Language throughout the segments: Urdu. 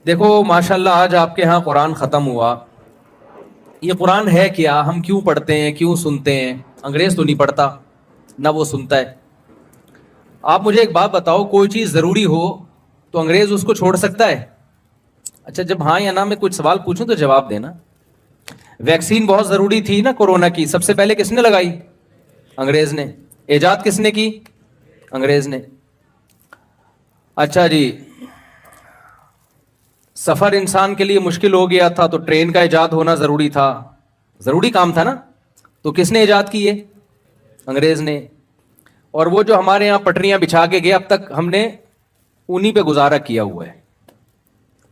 دیکھو ماشاءاللہ آج آپ کے ہاں قرآن ختم ہوا. یہ قرآن ہے کیا؟ ہم کیوں پڑھتے ہیں، کیوں سنتے ہیں؟ انگریز تو نہیں پڑھتا نہ وہ سنتا ہے. آپ مجھے ایک بات بتاؤ، کوئی چیز ضروری ہو تو انگریز اس کو چھوڑ سکتا ہے؟ اچھا جب ہاں یا نہ میں کچھ سوال پوچھوں تو جواب دینا. ویکسین بہت ضروری تھی نا کورونا کی، سب سے پہلے کس نے لگائی؟ انگریز نے. ایجاد کس نے کی؟ انگریز نے. اچھا جی، سفر انسان کے لیے مشکل ہو گیا تھا تو ٹرین کا ایجاد ہونا ضروری تھا، ضروری کام تھا نا، تو کس نے ایجاد کی ہے؟ انگریز نے. اور وہ جو ہمارے یہاں پٹریاں بچھا کے گئے اب تک ہم نے انہی پہ گزارا کیا ہوا ہے.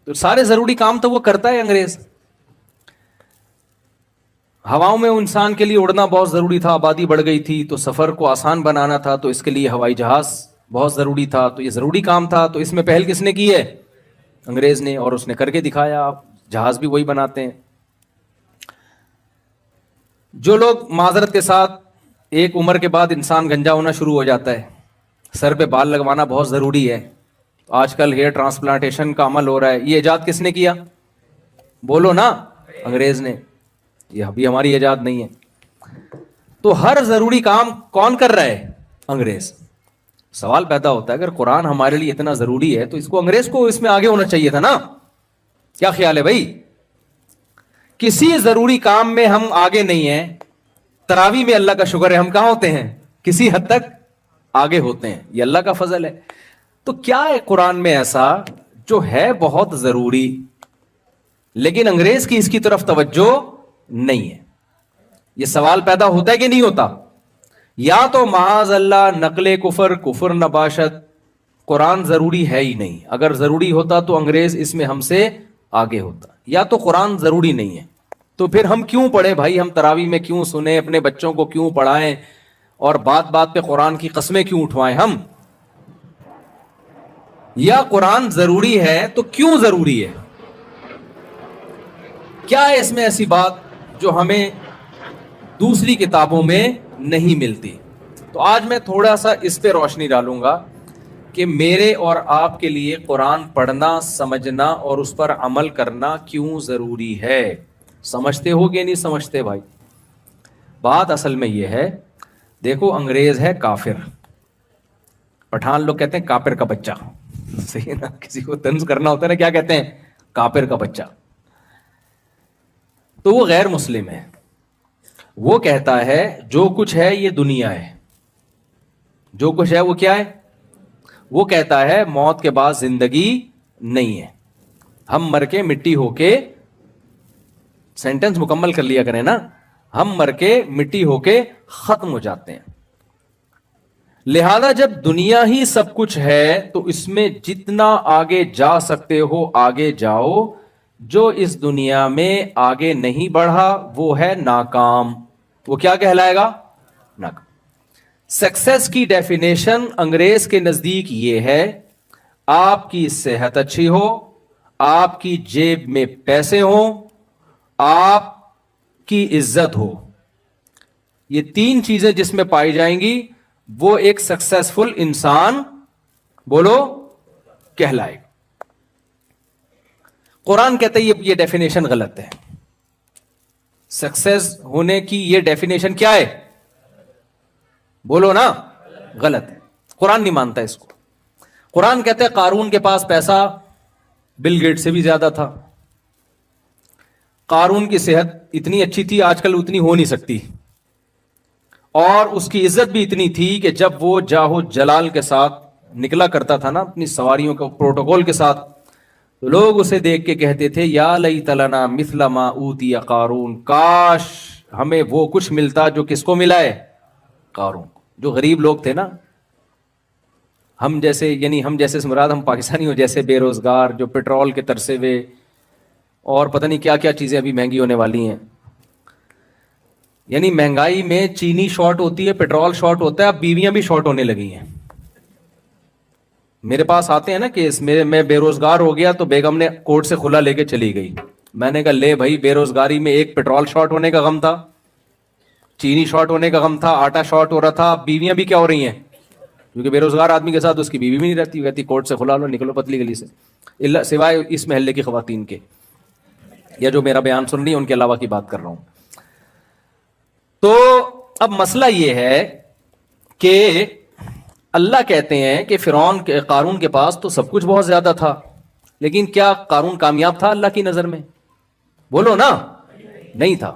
تو سارے ضروری کام تو وہ کرتا ہے انگریز. ہواؤں میں انسان کے لیے اڑنا بہت ضروری تھا، آبادی بڑھ گئی تھی تو سفر کو آسان بنانا تھا تو اس کے لیے ہوائی جہاز بہت ضروری تھا، تو یہ ضروری کام تھا. تو اس میں پہل کس نے کی ہے؟ انگریز نے. اور اس نے کر کے دکھایا. آپ جہاز بھی وہی بناتے ہیں. جو لوگ معذرت کے ساتھ، ایک عمر کے بعد انسان گنجا ہونا شروع ہو جاتا ہے، سر پہ بال لگوانا بہت ضروری ہے. آج کل ہیئر ٹرانسپلانٹیشن کا عمل ہو رہا ہے. یہ ایجاد کس نے کیا؟ بولو نا. انگریز نے. یہ ابھی ہماری ایجاد نہیں ہے. تو ہر ضروری کام کون کر رہا ہے؟ انگریز. سوال پیدا ہوتا ہے اگر قرآن ہمارے لیے اتنا ضروری ہے تو اس کو انگریز کو اس میں آگے ہونا چاہیے تھا نا. کیا خیال ہے بھائی؟ کسی ضروری کام میں ہم آگے نہیں ہیں. تراویح میں اللہ کا شکر ہے ہم کہاں ہوتے ہیں؟ کسی حد تک آگے ہوتے ہیں. یہ اللہ کا فضل ہے. تو کیا ہے قرآن میں ایسا جو ہے بہت ضروری لیکن انگریز کی اس کی طرف توجہ نہیں ہے؟ یہ سوال پیدا ہوتا ہے کہ نہیں ہوتا؟ یا تو معاذ اللہ نقل کفر، کفر نباشت، قرآن ضروری ہے ہی نہیں. اگر ضروری ہوتا تو انگریز اس میں ہم سے آگے ہوتا. یا تو قرآن ضروری نہیں ہے تو پھر ہم کیوں پڑھیں بھائی؟ ہم تراویح میں کیوں سنیں؟ اپنے بچوں کو کیوں پڑھائیں؟ اور بات بات پہ قرآن کی قسمیں کیوں اٹھوائیں ہم؟ یا قرآن ضروری ہے تو کیوں ضروری ہے؟ کیا ہے اس میں ایسی بات جو ہمیں دوسری کتابوں میں نہیں ملتی؟ تو آج میں تھوڑا سا اس پہ روشنی ڈالوں گا کہ میرے اور آپ کے لیے قرآن پڑھنا، سمجھنا اور اس پر عمل کرنا کیوں ضروری ہے. سمجھتے ہو کہ نہیں سمجھتے بھائی؟ بات اصل میں یہ ہے، دیکھو انگریز ہے کافر. پٹھان لوگ کہتے ہیں کافر کا بچہ. صحیح ہے نا؟ کسی کو طنز کرنا ہوتا ہے نا، کیا کہتے ہیں؟ کافر کا بچہ. تو وہ غیر مسلم ہے. وہ کہتا ہے جو کچھ ہے یہ دنیا ہے. جو کچھ ہے وہ کیا ہے؟ وہ کہتا ہے موت کے بعد زندگی نہیں ہے. ہم مر کے مٹی ہو کے، سینٹنس مکمل کر لیا کریں نا، ہم مر کے مٹی ہو کے ختم ہو جاتے ہیں. لہذا جب دنیا ہی سب کچھ ہے تو اس میں جتنا آگے جا سکتے ہو آگے جاؤ. جو اس دنیا میں آگے نہیں بڑھا وہ ہے ناکام. وہ کیا کہلائے گا؟ ناکام. سکسیس کی ڈیفینیشن انگریز کے نزدیک یہ ہے، آپ کی صحت اچھی ہو، آپ کی جیب میں پیسے ہوں، آپ کی عزت ہو. یہ تین چیزیں جس میں پائی جائیں گی وہ ایک سکسیسفل انسان، بولو، کہلائے گا. قرآن کہتے ہیں یہ ڈیفینیشن غلط ہے. سکسیس ہونے کی یہ ڈیفینیشن کیا ہے؟ بولو نا، غلط ہے. قرآن نہیں مانتا اس کو. قرآن کہتے ہیں قارون کے پاس پیسہ بل گیٹ سے بھی زیادہ تھا. قارون کی صحت اتنی اچھی تھی آج کل اتنی ہو نہیں سکتی، اور اس کی عزت بھی اتنی تھی کہ جب وہ جاہو جلال کے ساتھ نکلا کرتا تھا نا اپنی سواریوں کے پروٹوکول کے ساتھ، تو لوگ اسے دیکھ کے کہتے تھے یا لیت لنا مثل ما اوتی قارون، کاش ہمیں وہ کچھ ملتا جو کس کو ملا ہے؟ قارون کو. جو غریب لوگ تھے نا، ہم جیسے، یعنی ہم جیسے سے مراد ہم پاکستانی ہو جیسے بے روزگار، جو پیٹرول کے ترسے ہوئے اور پتہ نہیں کیا کیا چیزیں ابھی مہنگی ہونے والی ہیں. یعنی مہنگائی میں چینی شارٹ ہوتی ہے، پیٹرول شارٹ ہوتا ہے، اب بیویاں بھی شارٹ ہونے لگی ہیں. میرے پاس آتے ہیں نا کیس، میں بے روزگار ہو گیا تو بیگم نے کورٹ سے کھلا لے کے چلی گئی. میں نے کہا لے بھائی، بے روزگاری میں ایک پیٹرول شارٹ ہونے کا غم تھا، چینی شارٹ ہونے کا غم تھا، آٹا شارٹ ہو رہا تھا، بیویاں بھی کیا ہو رہی ہیں؟ کیونکہ بے روزگار آدمی کے ساتھ اس کی بیوی بھی نہیں رہتی, کہتی کورٹ سے کھلا لو, نکلو پتلی گلی سے, سوائے اس محلے کی خواتین کے, یا جو میرا بیان سن رہی ہے ان کے علاوہ کی بات کر رہا ہوں. تو اب مسئلہ یہ ہے کہ اللہ کہتے ہیں کہ فرعون کے, قارون کے پاس تو سب کچھ بہت زیادہ تھا, لیکن کیا قارون کامیاب تھا اللہ کی نظر میں؟ بولو نا, نہیں تھا.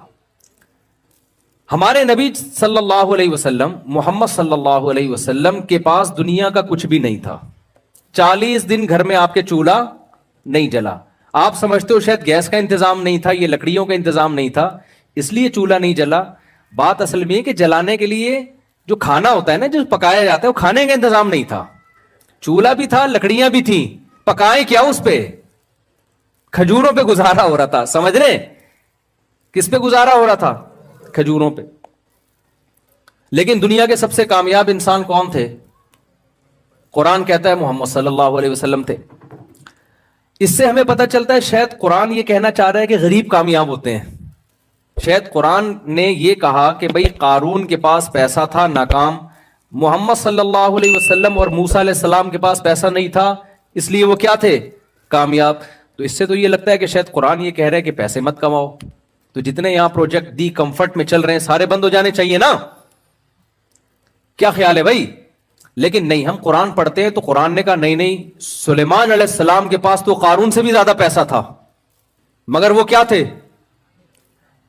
ہمارے نبی صلی اللہ علیہ وسلم, محمد صلی اللہ علیہ وسلم کے پاس دنیا کا کچھ بھی نہیں تھا. 40 دن گھر میں آپ کے چولہا نہیں جلا. آپ سمجھتے ہو شاید گیس کا انتظام نہیں تھا, یہ لکڑیوں کا انتظام نہیں تھا, اس لیے چولہا نہیں جلا. بات اصل میں ہے کہ جلانے کے لیے جو کھانا ہوتا ہے نا, جو پکایا جاتا ہے, وہ کھانے کا انتظام نہیں تھا. چولہا بھی تھا, لکڑیاں بھی تھیں, پکائے کیا اس پہ؟ کھجوروں پہ گزارا ہو رہا تھا. سمجھ رہے کس پہ گزارا ہو رہا تھا؟ کھجوروں پہ. لیکن دنیا کے سب سے کامیاب انسان کون تھے؟ قرآن کہتا ہے محمد صلی اللہ علیہ وسلم تھے. اس سے ہمیں پتہ چلتا ہے شاید قرآن یہ کہنا چاہ رہا ہے کہ غریب کامیاب ہوتے ہیں. شاید قرآن نے یہ کہا کہ بھئی قارون کے پاس پیسہ تھا, ناکام. محمد صلی اللہ علیہ وسلم اور موسیٰ علیہ السلام کے پاس پیسہ نہیں تھا, اس لیے وہ کیا تھے؟ کامیاب. تو اس سے تو یہ لگتا ہے کہ شاید قرآن یہ کہہ رہا ہے کہ پیسے مت کماؤ. تو جتنے یہاں پروجیکٹ دی کمفرٹ میں چل رہے ہیں سارے بند ہو جانے چاہیے نا. کیا خیال ہے بھائی؟ لیکن نہیں, ہم قرآن پڑھتے ہیں تو قرآن نے کہا نہیں, سلیمان علیہ السلام کے پاس تو قارون سے بھی زیادہ پیسہ تھا, مگر وہ کیا تھے؟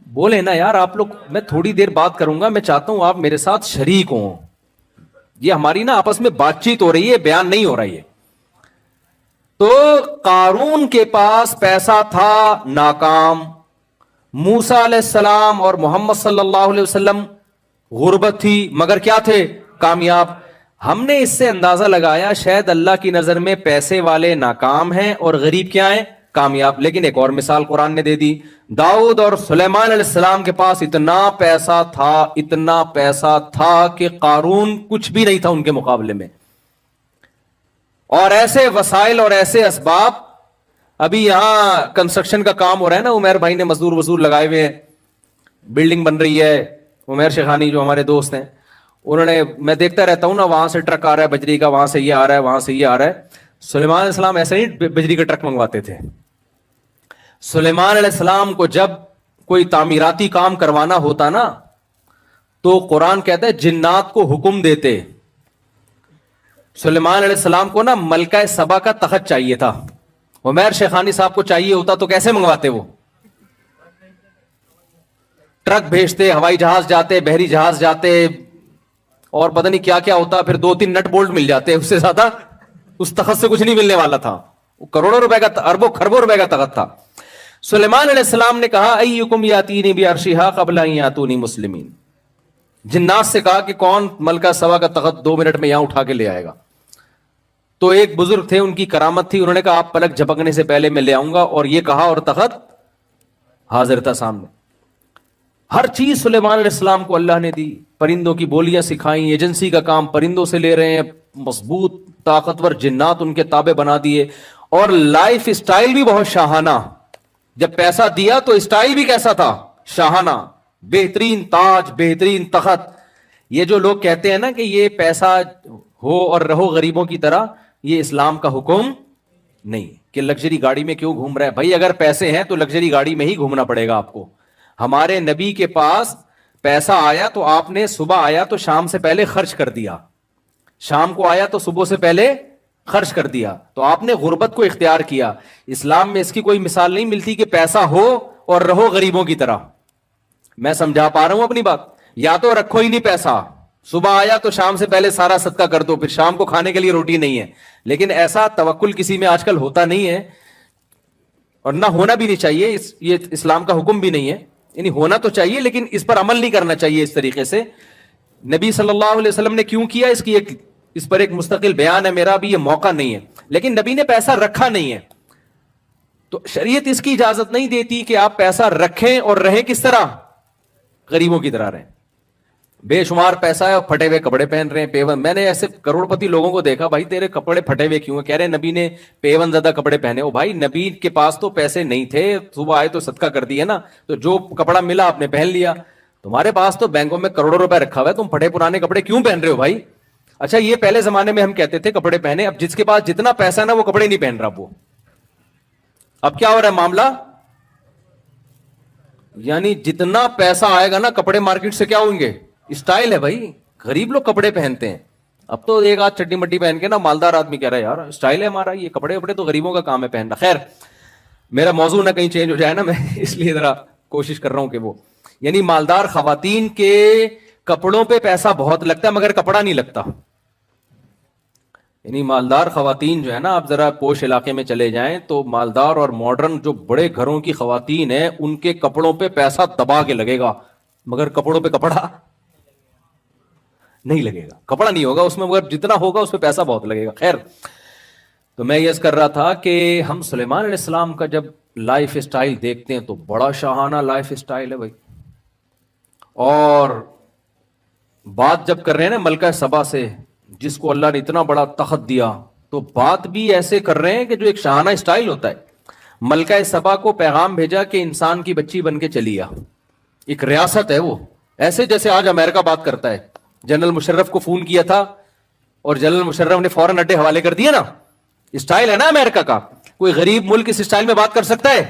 بولے نا یار آپ لوگ, میں تھوڑی دیر بات کروں گا, میں چاہتا ہوں آپ میرے ساتھ شریک ہوں. یہ ہماری نا آپس میں بات چیت ہو رہی ہے, بیان نہیں ہو رہا ہے. تو قارون کے پاس پیسہ تھا, ناکام. موسیٰ علیہ السلام اور محمد صلی اللہ علیہ وسلم غربت تھی, مگر کیا تھے؟ کامیاب. ہم نے اس سے اندازہ لگایا شاید اللہ کی نظر میں پیسے والے ناکام ہیں اور غریب کیا ہیں؟ کامیاب. لیکن ایک اور مثال قرآن نے دے دی. داؤد اور سلیمان علیہ السلام کے پاس اتنا پیسہ تھا کہ قارون کچھ بھی نہیں تھا ان کے مقابلے میں. اور ایسے وسائل اور ایسے اسباب. ابھی یہاں کنسٹرکشن کا کام ہو رہا ہے نا, عمیر بھائی نے مزدور لگائے ہوئے ہیں, بلڈنگ بن رہی ہے. عمیر شیخانی جو ہمارے دوست ہیں, انہوں نے, میں دیکھتا رہتا ہوں نا, وہاں سے ٹرک آ رہا ہے بجری کا, وہاں سے یہ آ رہا ہے, وہاں سے یہ آ رہا ہے. سلیمان علیہ السلام ایسے ہی بجری کا ٹرک منگواتے تھے. سلیمان علیہ السلام کو جب کوئی تعمیراتی کام کروانا ہوتا نا, تو قرآن کہتا ہے جنات کو حکم دیتے. سلیمان علیہ السلام کو نا ملکہ سبا کا تخت چاہیے تھا, عمیر شیخانی صاحب کو چاہیے ہوتا تو کیسے منگواتے؟ وہ ٹرک بھیجتے, ہوائی جہاز جاتے, بحری جہاز جاتے, اور پتہ نہیں کیا کیا ہوتا, پھر 2-3 نٹ بولٹ مل جاتے, اس سے زیادہ اس تخت سے کچھ نہیں ملنے والا تھا. وہ کروڑوں روپے کا, اربوں خربوں روپے کا تخت تھا. سلیمان علیہ السلام نے کہا ایکم یاتینی بعرشھا قبل ان یاتونی مسلمین. جنات سے کہا کہ کون ملکہ سبا کا تخت 2 منٹ میں یہاں اٹھا کے لے آئے گا. تو ایک بزرگ تھے, ان کی کرامت تھی, انہوں نے کہا آپ پلک جھپکنے سے پہلے میں لے آؤں گا, اور یہ کہا اور تخت حاضر تھا سامنے. ہر چیز سلیمان علیہ السلام کو اللہ نے دی. پرندوں کی بولیاں سکھائیں, ایجنسی کا کام پرندوں سے لے رہے ہیں, مضبوط طاقتور جنات ان کے تابع بنا دیے, اور لائف اسٹائل بھی بہت شاہانہ. جب پیسہ دیا تو اسٹائل بھی کیسا تھا؟ شاہانہ, بہترین تاج, بہترین تخت. یہ جو لوگ کہتے ہیں نا کہ یہ پیسہ ہو اور رہو غریبوں کی طرح, یہ اسلام کا حکم نہیں کہ لگژری گاڑی میں کیوں گھوم رہا ہے. بھائی اگر پیسے ہیں تو لگژری گاڑی میں ہی گھومنا پڑے گا آپ کو. ہمارے نبی کے پاس پیسہ آیا تو آپ نے صبح آیا تو شام سے پہلے خرچ کر دیا, شام کو آیا تو صبح سے پہلے خرچ کر دیا, تو آپ نے غربت کو اختیار کیا. اسلام میں اس کی کوئی مثال نہیں ملتی کہ پیسہ ہو اور رہو غریبوں کی طرح. میں سمجھا پا رہا ہوں اپنی بات؟ یا تو رکھو ہی نہیں پیسہ, صبح آیا تو شام سے پہلے سارا صدقہ کر دو, پھر شام کو کھانے کے لیے روٹی نہیں ہے. لیکن ایسا توکل کسی میں آج کل ہوتا نہیں ہے, اور نہ ہونا بھی نہیں چاہیے. یہ اسلام کا حکم بھی نہیں ہے, یعنی ہونا تو چاہیے لیکن اس پر عمل نہیں کرنا چاہیے اس طریقے سے. نبی صلی اللہ علیہ وسلم نے کیوں کیا, اس پر ایک مستقل بیان ہے میرا, بھی یہ موقع نہیں ہے. لیکن نبی نے پیسہ رکھا نہیں ہے, تو شریعت اس کی اجازت نہیں دیتی کہ آپ پیسہ رکھیں اور رہیں کس طرح؟ غریبوں کی طرح رہیں. بے شمار پیسہ ہے اور پھٹے ہوئے کپڑے پہن رہے ہیں, پیون. میں نے ایسے کروڑ پتی لوگوں کو دیکھا, بھائی تیرے کپڑے پھٹے ہوئے کیوں ہیں؟ کہہ رہے نبی نے پیون زدہ کپڑے پہنے. او بھائی نبی کے پاس تو پیسے نہیں تھے, صبح آئے تو صدقہ کر دیا نا, تو جو کپڑا ملا آپ نے پہن لیا. تمہارے پاس تو بینکوں میں کروڑوں روپے رکھا ہوا ہے, تم پھٹے پرانے کپڑے کیوں پہن رہے ہو بھائی؟ اچھا یہ پہلے زمانے میں ہم کہتے تھے کپڑے پہنے, اب جس کے پاس جتنا پیسہ نا وہ کپڑے نہیں پہن رہا. وہ اب کیا ہو رہا ہے معاملہ, یعنی جتنا پیسہ آئے گا نا کپڑے مارکیٹ سے کیا ہوں گے, اسٹائل ہے بھائی. غریب لوگ کپڑے پہنتے ہیں. اب تو ایک آدھ چڈی مڈی پہن کے نا مالدار آدمی کہہ رہا ہے یار اسٹائل ہے ہمارا, یہ کپڑے وپڑے تو غریبوں کا کام ہے پہننا. خیر میرا موضوع نہ کہیں چینج ہو جائے نا, میں اس لیے ذرا کوشش کر رہا ہوں کہ وہ, یعنی مالدار خواتین کے کپڑوں پہ پیسہ بہت لگتا ہے مگر کپڑا نہیں لگتا. یعنی مالدار خواتین جو ہے نا, آپ ذرا پوش علاقے میں چلے جائیں تو مالدار اور ماڈرن جو بڑے گھروں کی خواتین ہیں ان کے کپڑوں پہ پیسہ دبا کے لگے گا مگر کپڑوں پہ کپڑا نہیں لگے گا, کپڑا نہیں ہوگا اس میں, مگر جتنا ہوگا اس پہ پیسہ بہت لگے گا. خیر تو میں یہ کر رہا تھا کہ ہم سلیمان علیہ السلام کا جب لائف اسٹائل دیکھتے ہیں تو بڑا شاہانہ لائف اسٹائل ہے بھائی. اور بات جب کر رہے ہیں نا ملکہ سبا سے, جس کو اللہ نے اتنا بڑا تخت دیا, تو بات بھی ایسے کر رہے ہیں کہ جو ایک شاہانہ اسٹائل ہوتا ہے. ملکہ سبا کو پیغام بھیجا کہ انسان کی بچی بن کے چلی آ, ایک ریاست ہے وہ, ایسے جیسے آج امریکہ بات کرتا ہے. جنرل مشرف کو فون کیا تھا اور جنرل مشرف نے فوراً اڈے حوالے کر دیا نا, اسٹائل ہے نا امریکہ کا. کوئی غریب ملک اس اسٹائل میں بات کر سکتا ہے؟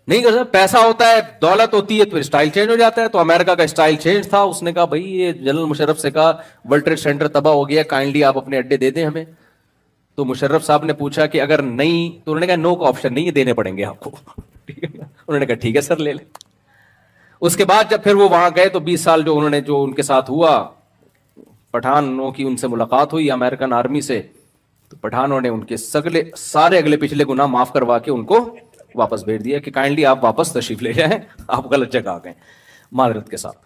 نہیں کر سکتا. پیسہ ہوتا ہے, دولت ہوتی ہے تو اسٹائل چینج ہو جاتا ہے. تو امریکہ کا اسٹائل چینج تھا. اس نے کہا بھائی یہ جنرل مشرف سے کہا ورلڈ ٹریڈ سینٹر تباہ ہو گیا, کائنڈلی آپ اپنے اڈے دے دیں ہمیں. تو مشرف صاحب نے پوچھا کہ اگر نہیں, تو انہوں نے کہا نو کا آپشن نہیں, یہ دینے پڑیں گے آپ کو. انہوں نے کہا ٹھیک ہے سر لے لیں. اس کے بعد جب پھر وہ وہاں گئے تو 20 سال جو انہوں نے جو ان کے ساتھ ہوا, پٹھانوں کی ان سے ملاقات ہوئی امریکن آرمی سے, تو پٹھانوں نے ان کے سارے اگلے پچھلے گناہ معاف کروا کے ان کو واپس بھیج دیا کہ کائنڈلی آپ واپس تشریف لے جائیں, آپ غلط جگہ آ گئے, معذرت کے ساتھ.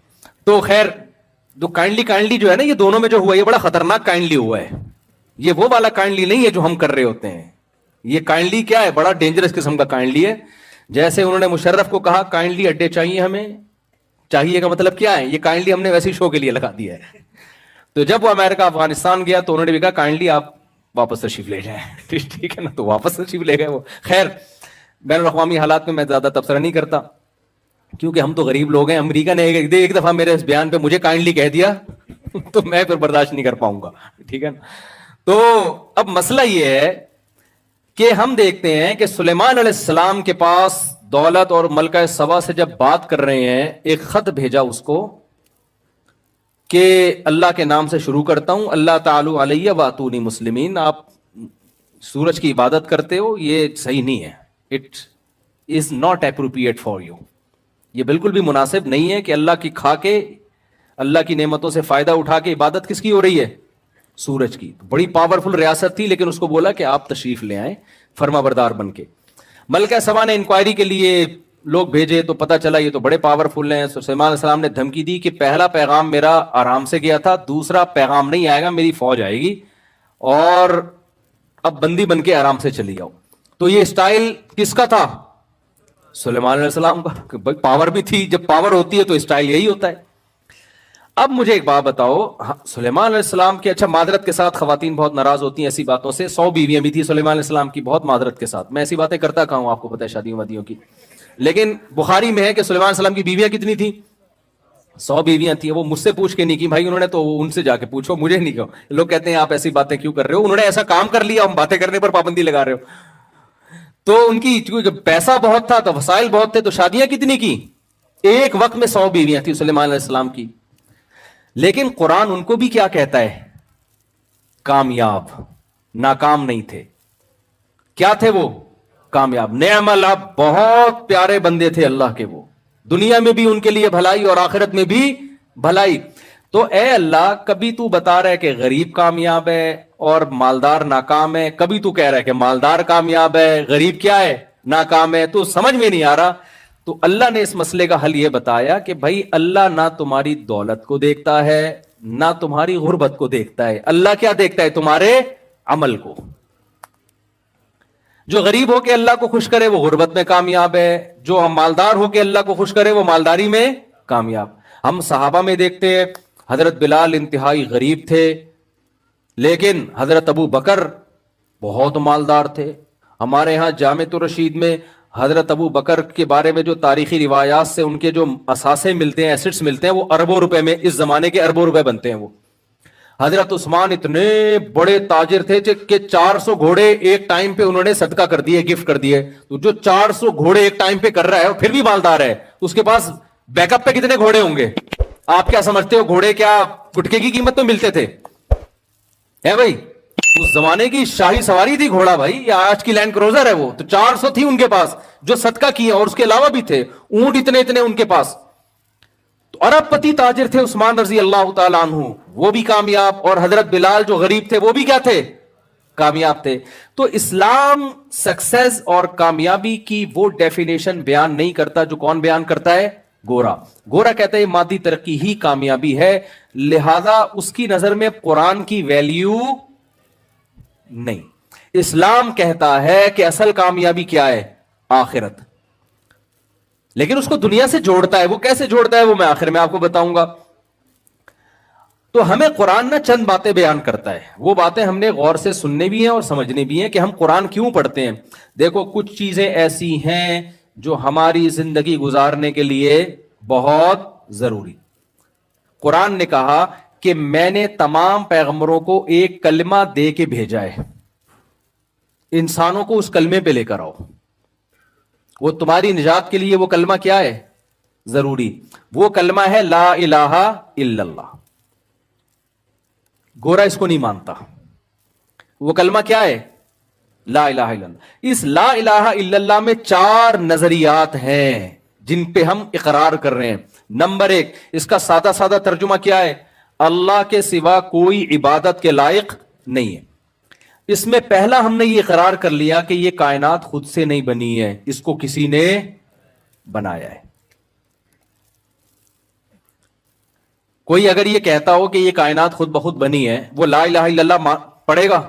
تو خیر جو کائنڈلی جو ہے نا, یہ دونوں میں جو ہوا یہ بڑا خطرناک کائنڈلی ہوا ہے. یہ وہ والا کائنڈلی نہیں ہے جو ہم کر رہے ہوتے ہیں. یہ کائنڈلی کیا ہے, بڑا ڈینجرس قسم کا کائنڈلی ہے. جیسے انہوں نے مشرف کو کہا کائنڈلی اڈے چاہیے ہمیں, چاہیے کا مطلب کیا ہے, یہ کائنڈلی ہم نے ویسے شو کے لیے لگا دیا ہے. تو جب وہ امریکہ افغانستان گیا تو انہوں نے بھی کہا کائنڈلی آپ واپس تشریف لے جائیں. ٹھیک ہے نا, تو واپس تشریف لے گئے وہ. خیر بین الاقوامی حالات میں زیادہ تبصرہ نہیں کرتا کیونکہ ہم تو غریب لوگ ہیں. امریکہ نے ایک دفعہ میرے اس بیان پہ مجھے کائنڈلی کہہ دیا تو میں پھر برداشت نہیں کر پاؤں گا. ٹھیک ہے نا. تو اب مسئلہ یہ ہے کہ ہم دیکھتے ہیں کہ سلیمان علیہ السلام کے پاس دولت اور ملکہ سبا سے جب بات کر رہے ہیں, ایک خط بھیجا اس کو کہ اللہ کے نام سے شروع کرتا ہوں, اللہ تعالی علیہ واتونی مسلمین. آپ سورج کی عبادت کرتے ہو, یہ صحیح نہیں ہے. It is not appropriate for you. یہ بالکل بھی مناسب نہیں ہے کہ اللہ کی کھا کے, اللہ کی نعمتوں سے فائدہ اٹھا کے عبادت کس کی ہو رہی ہے, سورج کی. بڑی پاورفل ریاست تھی لیکن اس کو بولا کہ آپ تشریف لے آئیں فرما بردار بن کے. ملکہ سبا نے انکوائری کے لیے لوگ بھیجے تو پتا چلا یہ تو بڑے پاورفل ہیں. سلیمان علیہ السلام نے دھمکی دی کہ پہلا پیغام میرا آرام سے گیا تھا, دوسرا پیغام نہیں آئے گا, میری فوج آئے گی اور اب بندی بن کے آرام سے چلی جاؤ. تو یہ اسٹائل کس کا تھا, سلیمان علیہ السلام کا. پاور بھی تھی, جب پاور ہوتی ہے تو اسٹائل یہی ہوتا ہے. اب مجھے ایک بات بتاؤ, سلیمان علیہ السلام کے, اچھا معذرت کے ساتھ خواتین بہت ناراض ہوتی ہیں ایسی باتوں سے, 100 بیویاں بھی تھی سلیمان علیہ السلام کی, بہت معذرت کے ساتھ. میں ایسی باتیں کرتا کہا ہوں, آپ کو پتہ ہے شادیوں وادیوں کی, لیکن بخاری میں ہے کہ سلیمان علیہ السلام کی بیویاں کتنی تھی, 100 بیویاں تھیں. وہ مجھ سے پوچھ کے نہیں کی بھائی انہوں نے, تو ان سے جا کے پوچھو, مجھے نہیں کہو. لوگ کہتے ہیں آپ ایسی باتیں کیوں کر رہے ہو, انہوں نے ایسا کام کر لیا, ہم باتیں کرنے پر پابندی لگا رہے ہو. تو ان کی جب پیسہ بہت تھا تو وسائل بہت تھے, تو شادیاں کتنی کی, ایک وقت میں 100 بیویاں تھیں سلیمان علیہ السلام کی. لیکن قرآن ان کو بھی کیا کہتا ہے, کامیاب, ناکام نہیں تھے. کیا تھے وہ, کامیاب. نعم العبد, بہت پیارے بندے تھے اللہ کے وہ, دنیا میں بھی ان کے لیے بھلائی اور آخرت میں بھی بھلائی. تو اے اللہ, کبھی تو بتا رہا ہے کہ غریب کامیاب ہے اور مالدار ناکام ہے, کبھی تو کہہ رہا ہے کہ مالدار کامیاب ہے, غریب کیا ہے, ناکام ہے. تو سمجھ میں نہیں آ رہا. تو اللہ نے اس مسئلے کا حل یہ بتایا کہ بھائی اللہ نہ تمہاری دولت کو دیکھتا ہے نہ تمہاری غربت کو دیکھتا ہے, اللہ کیا دیکھتا ہے, تمہارے عمل کو. جو غریب ہو کے اللہ کو خوش کرے وہ غربت میں کامیاب ہے, جو مالدار ہو کے اللہ کو خوش کرے وہ مالداری میں کامیاب. ہم صحابہ میں دیکھتے ہیں, حضرت بلال انتہائی غریب تھے لیکن حضرت ابو بکر بہت مالدار تھے. ہمارے ہاں جامع الرشید میں حضرت ابو بکر کے بارے میں جو تاریخی روایات سے ان کے جو اثاثے ملتے ہیں, ایسٹس ملتے ہیں, وہ اربوں روپے میں, اس زمانے کے اربوں روپے بنتے ہیں وہ. حضرت عثمان اتنے بڑے تاجر تھے کہ 400 گھوڑے ایک ٹائم پہ انہوں نے صدقہ کر دیے, گفٹ کر دیے. تو جو 400 گھوڑے ایک ٹائم پہ کر رہا ہے اور پھر بھی مالدار ہے, اس کے پاس بیک اپ پہ کتنے گھوڑے ہوں گے؟ آپ کیا سمجھتے ہو گھوڑے کیا گٹکے کی قیمت میں ملتے تھے؟ ہے بھائی, اس زمانے کی شاہی سواری تھی گھوڑا بھائی, یا آج کی لینڈ کروزر ہے وہ. تو 400 تھی ان کے پاس جو صدقہ کیا, اور اس کے علاوہ بھی تھے اونٹ اتنے اتنے ان کے پاس. تو ارب پتی تاجر تھے عثمان رضی اللہ تعالیٰ عنہ, وہ بھی کامیاب, اور حضرت بلال جو غریب تھے وہ بھی کیا تھے؟ کامیاب تھے. تو اسلام سکسیس اور کامیابی کی وہ ڈیفینیشن بیان نہیں کرتا جو کون بیان کرتا ہے؟ گورا. گورا کہتا ہے مادی ترقی ہی کامیابی ہے, لہذا اس کی نظر میں قرآن کی ویلیو نہیں. اسلام کہتا ہے کہ اصل کامیابی کیا ہے؟ آخرت. لیکن اس کو دنیا سے جوڑتا ہے. وہ کیسے جوڑتا ہے وہ میں آخر میں آپ کو بتاؤں گا. تو ہمیں قرآن نہ چند باتیں بیان کرتا ہے, وہ باتیں ہم نے غور سے سننے بھی ہیں اور سمجھنے بھی ہیں کہ ہم قرآن کیوں پڑھتے ہیں. دیکھو کچھ چیزیں ایسی ہیں جو ہماری زندگی گزارنے کے لیے بہت ضروری. قرآن نے کہا کہ میں نے تمام پیغمبروں کو ایک کلمہ دے کے بھیجا ہے, انسانوں کو اس کلمے پہ لے کر آؤ. وہ تمہاری نجات کے لیے وہ کلمہ کیا ہے؟ ضروری. وہ کلمہ ہے لا الہ الا اللہ. گورا اس کو نہیں مانتا. وہ کلمہ کیا ہے؟ لا الہ الا اللہ. اس لا الہ الا اللہ میں 4 نظریات ہیں جن پہ ہم اقرار کر رہے ہیں. نمبر 1, اس کا سادہ سادہ ترجمہ کیا ہے؟ اللہ کے سوا کوئی عبادت کے لائق نہیں ہے. اس میں پہلا ہم نے یہ اقرار کر لیا کہ یہ کائنات خود سے نہیں بنی ہے, اس کو کسی نے بنایا ہے. کوئی اگر یہ کہتا ہو کہ یہ کائنات خود بخود بنی ہے, وہ لا الہ الا اللہ پڑھے گا؟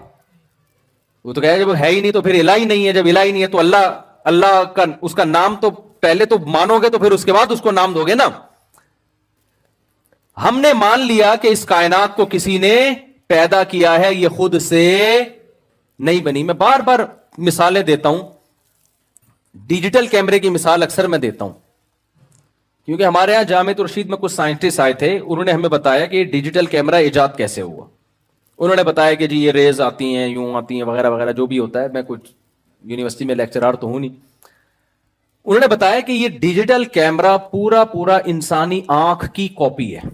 وہ تو کہے جب ہے ہی نہیں تو پھر الہ ہی نہیں ہے. جب الہ ہی نہیں ہے تو اللہ کا اس کا نام تو پہلے تو مانو گے تو پھر اس کے بعد اس کو نام دو گے نا. ہم نے مان لیا کہ اس کائنات کو کسی نے پیدا کیا ہے, یہ خود سے نہیں بنی. میں بار بار مثالیں دیتا ہوں. ڈیجیٹل کیمرے کی مثال اکثر میں دیتا ہوں کیونکہ ہمارے ہاں جامعہ رشید میں کچھ سائنٹسٹ آئے تھے, انہوں نے ہمیں بتایا کہ ڈیجیٹل کیمرہ ایجاد کیسے ہوا. انہوں نے بتایا کہ جی یہ ریز آتی ہیں, یوں آتی ہیں, وغیرہ وغیرہ جو بھی ہوتا ہے. میں کچھ یونیورسٹی میں لیکچرار تو ہوں نہیں. انہوں نے بتایا کہ یہ ڈیجیٹل کیمرہ پورا انسانی آنکھ کی کاپی ہے.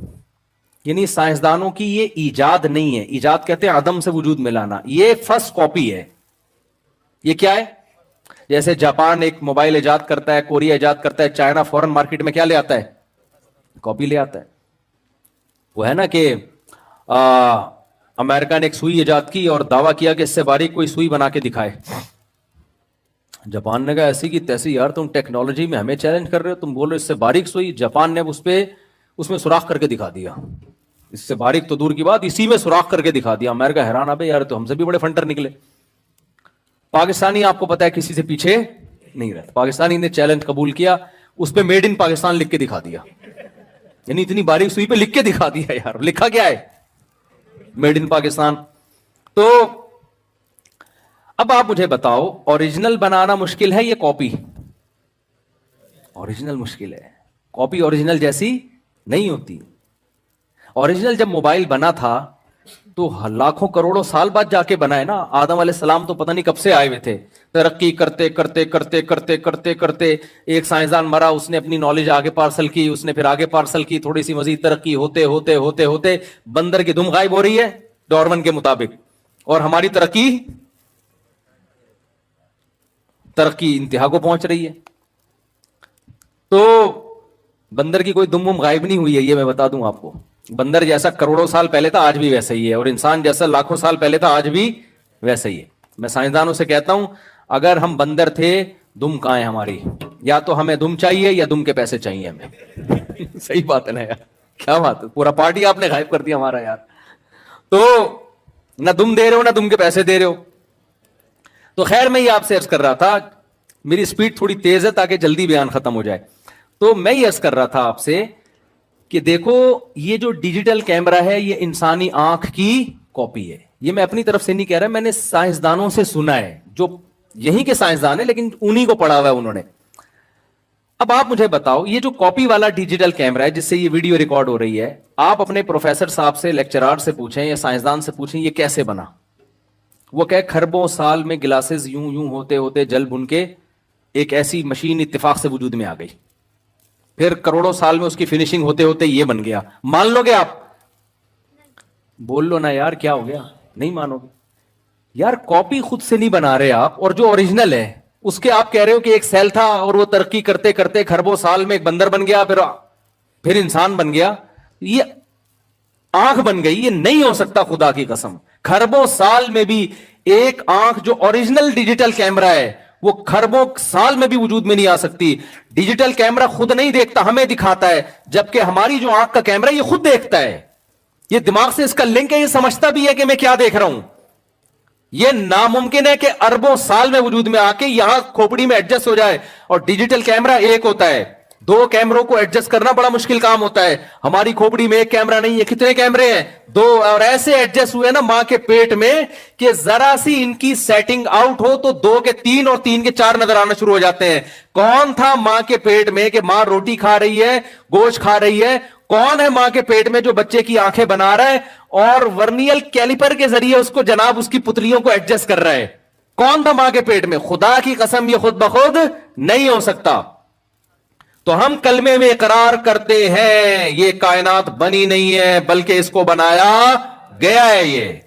یعنی سائنسدانوں کی یہ ایجاد نہیں ہے. ایجاد کہتے ہیں عدم سے وجود میں لانا. یہ فرسٹ کاپی ہے. یہ کیا ہے؟ جیسے جاپان ایک موبائل ایجاد کرتا ہے, کوریا ایجاد کرتا ہے, چائنا فورن مارکیٹ میں کیا لے آتا ہے؟ کاپی لے آتا ہے. وہ ہے نا کہ امریکہ نے ایک سوئی ایجاد کی اور دعویٰ کیا کہ اس سے باریک کوئی سوئی بنا کے دکھائے. جاپان نے کہا ایسی کی تیسی, یار تم ٹیکنالوجی میں ہمیں چیلنج کر رہے ہو, تم بول رہے اس سے باریک سوئی. جاپان نے اس میں سوراخ کر کے دکھا دیا. اس سے باریک تو دور کی بات, اسی میں سوراخ کر کے دکھا دیا. امریکہ حیران, ابے یار تو ہم سے بھی بڑے فنٹر نکلے. پاکستانی آپ کو پتا ہے کسی سے پیچھے نہیں رہتا. پاکستانی نے چیلنج قبول کیا, اس پہ میڈ ان پاکستان لکھ کے دکھا دیا. یعنی اتنی باریک سوئی پہ لکھ کے دکھا دیا. یار لکھا کیا ہے؟ Made in Pakistan. تو اب آپ مجھے بتاؤ, اوریجنل بنانا مشکل ہے یا کاپی؟ اوریجنل مشکل ہے. کاپی اوریجنل جیسی نہیں ہوتی. اوریجنل جب موبائل بنا تھا تو لاکھوں کروڑوں سال بعد جا کے بنا ہے نا. آدم علیہ السلام تو پتہ نہیں کب سے آئے ہوئے تھے. ترقی کرتے کرتے کرتے کرتے کرتے کرتے ایک سائنسدان مرا, اس نے اپنی نالج آگے پارسل کی, اس نے پھر آگے پارسل کی, تھوڑی سی مزید ترقی ہوتے ہوتے ہوتے ہوتے بندر کی دم غائب ہو رہی ہے ڈارون کے مطابق, اور ہماری ترقی انتہا کو پہنچ رہی ہے. تو بندر کی کوئی دم غائب نہیں ہوئی ہے, یہ میں بتا دوں آپ کو. بندر جیسا کروڑوں سال پہلے تھا آج بھی ویسا ہی ہے, اور انسان جیسا لاکھوں سال پہلے تھا آج بھی ویسا ہی ہے. میں سائنسدانوں سے کہتا ہوں اگر ہم بندر تھے, دم کہاں ہے ہماری؟ یا تو ہمیں دم چاہیے یا دم کے پیسے چاہیے ہمیں. صحیح بات ہے نا یار, کیا بات ہے, پورا پارٹی آپ نے غائب کر دیا ہمارا یار. تو نہ دم دے رہے ہو نہ دم کے پیسے دے رہے ہو. تو خیر میں یہ آپ سے عرض کر رہا تھا, میری سپیڈ تھوڑی تیز ہے تاکہ جلدی بیان ختم ہو جائے. تو میں یہ عرض کر رہا تھا آپ سے کہ دیکھو یہ جو ڈیجیٹل کیمرہ ہے یہ انسانی آنکھ کی کاپی ہے. یہ میں اپنی طرف سے نہیں کہہ رہا, میں نے سائنسدانوں سے سنا ہے, جو یہیں کے سائنسدان ہیں لیکن انہی کو پڑھا ہوا ہے انہوں نے. اب آپ مجھے بتاؤ یہ جو کاپی والا ڈیجیٹل کیمرہ ہے جس سے یہ ویڈیو ریکارڈ ہو رہی ہے, آپ اپنے پروفیسر صاحب سے, لیکچرار سے پوچھیں یا سائنسدان سے پوچھیں یہ کیسے بنا. وہ کہ خربوں سال میں گلاسز یوں یوں ہوتے ہوتے جل بن کے ایک ایسی مشین اتفاق سے وجود میں آ گئی, پھر کروڑوں سال میں اس کی فنیشنگ ہوتے ہوتے یہ بن گیا. مان لو گے آپ؟ بول لو نا یار, کیا ہو گیا؟ نہیں مانو گے یار. کاپی خود سے نہیں بنا رہے آپ, اور جو اوریجنل ہے اس کے آپ کہہ رہے ہو کہ ایک سیل تھا اور وہ ترقی کرتے کرتے خربوں سال میں ایک بندر بن گیا, پھر انسان بن گیا, یہ آنکھ بن گئی. یہ نہیں ہو سکتا خدا کی قسم. خربوں سال میں بھی ایک آنکھ جو اوریجنل ڈیجیٹل کیمرہ ہے وہ خربوں سال میں بھی وجود میں نہیں آ سکتی. ڈیجیٹل کیمرہ خود نہیں دیکھتا, ہمیں دکھاتا ہے, جبکہ ہماری جو آنکھ کا کیمرہ یہ خود دیکھتا ہے. یہ دماغ سے اس کا لنک ہے, یہ سمجھتا بھی ہے کہ میں کیا دیکھ رہا ہوں. یہ ناممکن ہے کہ اربوں سال میں وجود میں آ کے یہاں کھوپڑی میں ایڈجسٹ ہو جائے. اور ڈیجیٹل کیمرہ ایک ہوتا ہے, دو کیمروں کو ایڈجسٹ کرنا بڑا مشکل کام ہوتا ہے. ہماری کھوپڑی میں ایک کیمرہ نہیں ہے, کتنے کیمرے ہیں؟ دو. اور ایسے ایڈجسٹ ہوئے نا ماں کے پیٹ میں کہ ذرا سی ان کی سیٹنگ آؤٹ ہو تو 2 کے 3 اور 3 کے 4 نظر آنا شروع ہو جاتے ہیں. کون تھا ماں کے پیٹ میں کہ ماں روٹی کھا رہی ہے, گوشت کھا رہی ہے؟ کون ہے ماں کے پیٹ میں جو بچے کی آنکھیں بنا رہا ہے اور ورنیل کیلیپر کے ذریعے اس کو جناب اس کی پتلیوں کو ایڈجسٹ کر رہا ہے؟ کون تھا ماں کے پیٹ میں؟ خدا کی قسم یہ خود بخود نہیں ہو سکتا. تو ہم کلمے میں اقرار کرتے ہیں یہ کائنات بنی نہیں ہے بلکہ اس کو بنایا گیا ہے.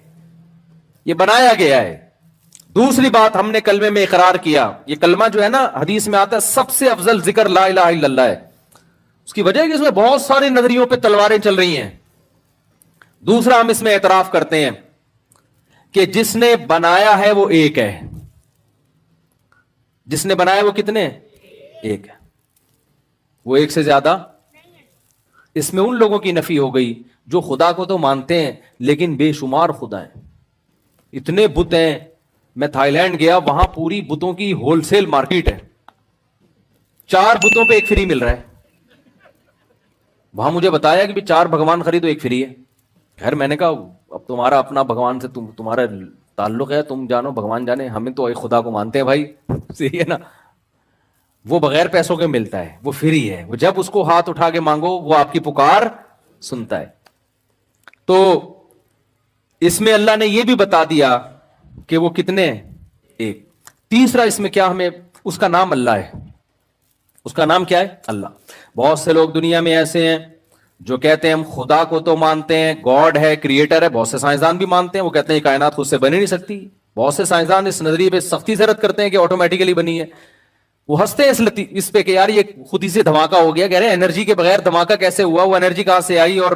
یہ بنایا گیا ہے. دوسری بات ہم نے کلمے میں اقرار کیا, یہ کلمہ جو ہے نا حدیث میں آتا ہے سب سے افضل ذکر لا الہ الا اللہ ہے. اس کی وجہ ہے کہ اس میں بہت سارے نظریوں پہ تلواریں چل رہی ہیں. دوسرا ہم اس میں اعتراف کرتے ہیں کہ جس نے بنایا ہے وہ ایک ہے. جس نے بنایا وہ کتنے؟ ایک ہے. وہ ایک سے زیادہ. اس میں ان لوگوں کی نفی ہو گئی جو خدا کو تو مانتے ہیں لیکن بے شمار خدا ہیں. اتنے بت ہیں. میں تھائی لینڈ گیا, وہاں پوری بتوں کی ہول سیل مارکیٹ ہے. 4 بتوں پہ ایک فری مل رہا ہے. وہاں مجھے بتایا کہ 4 بھگوان خریدو ایک فری ہے. خیر میں نے کہا اب تمہارا اپنا بھگوان سے تمہارا تعلق ہے, تم جانو بھگوان جانے, ہمیں تو ایک خدا کو مانتے ہیں بھائی. صحیح ہے نا. وہ بغیر پیسوں کے ملتا ہے, وہ فری ہے, وہ جب اس کو ہاتھ اٹھا کے مانگو وہ آپ کی پکار سنتا ہے. تو اس میں اللہ نے یہ بھی بتا دیا کہ وہ کتنے ہیں؟ ایک. تیسرا اس میں کیا, ہمیں اس کا نام اللہ ہے. اس کا نام کیا ہے؟ اللہ. بہت سے لوگ دنیا میں ایسے ہیں جو کہتے ہیں ہم خدا کو تو مانتے ہیں, گاڈ ہے, کریٹر ہے. بہت سے سائنسدان بھی مانتے ہیں, وہ کہتے ہیں کائنات خود سے بنی نہیں سکتی. بہت سے سائنسدان اس نظریے پہ سختی سے رد کرتے ہیں کہ آٹومیٹیکلی بنی ہے. وہ ہنستے ہیں اس پہ کہ یار یہ خود ہی سے دھماکہ ہو گیا. کہہ رہے ہیں انرجی کے بغیر دھماکہ کیسے ہوا؟ وہ انرجی کہاں سے آئی اور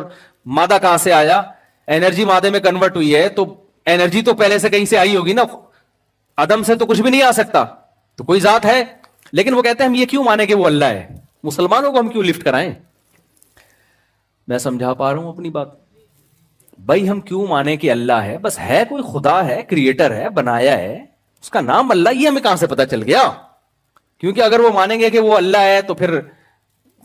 مادہ کہاں سے آیا؟ انرجی مادے میں کنورٹ ہوئی ہے تو انرجی تو پہلے سے کہیں سے آئی ہوگی نا. عدم سے تو کچھ بھی نہیں آ سکتا, تو کوئی ذات ہے. لیکن وہ کہتے ہیں ہم یہ کیوں مانیں کہ وہ اللہ ہے؟ مسلمانوں کو ہم کیوں لفٹ کرائیں؟ میں سمجھا پا رہا ہوں اپنی بات. بھائی ہم کیوں مانیں کہ اللہ ہے؟ بس ہے, کوئی خدا ہے, کریٹر ہے, بنایا ہے, اس کا نام اللہ. یہ ہمیں کہاں سے پتا چل گیا؟ کیونکہ اگر وہ مانیں گے کہ وہ اللہ ہے تو پھر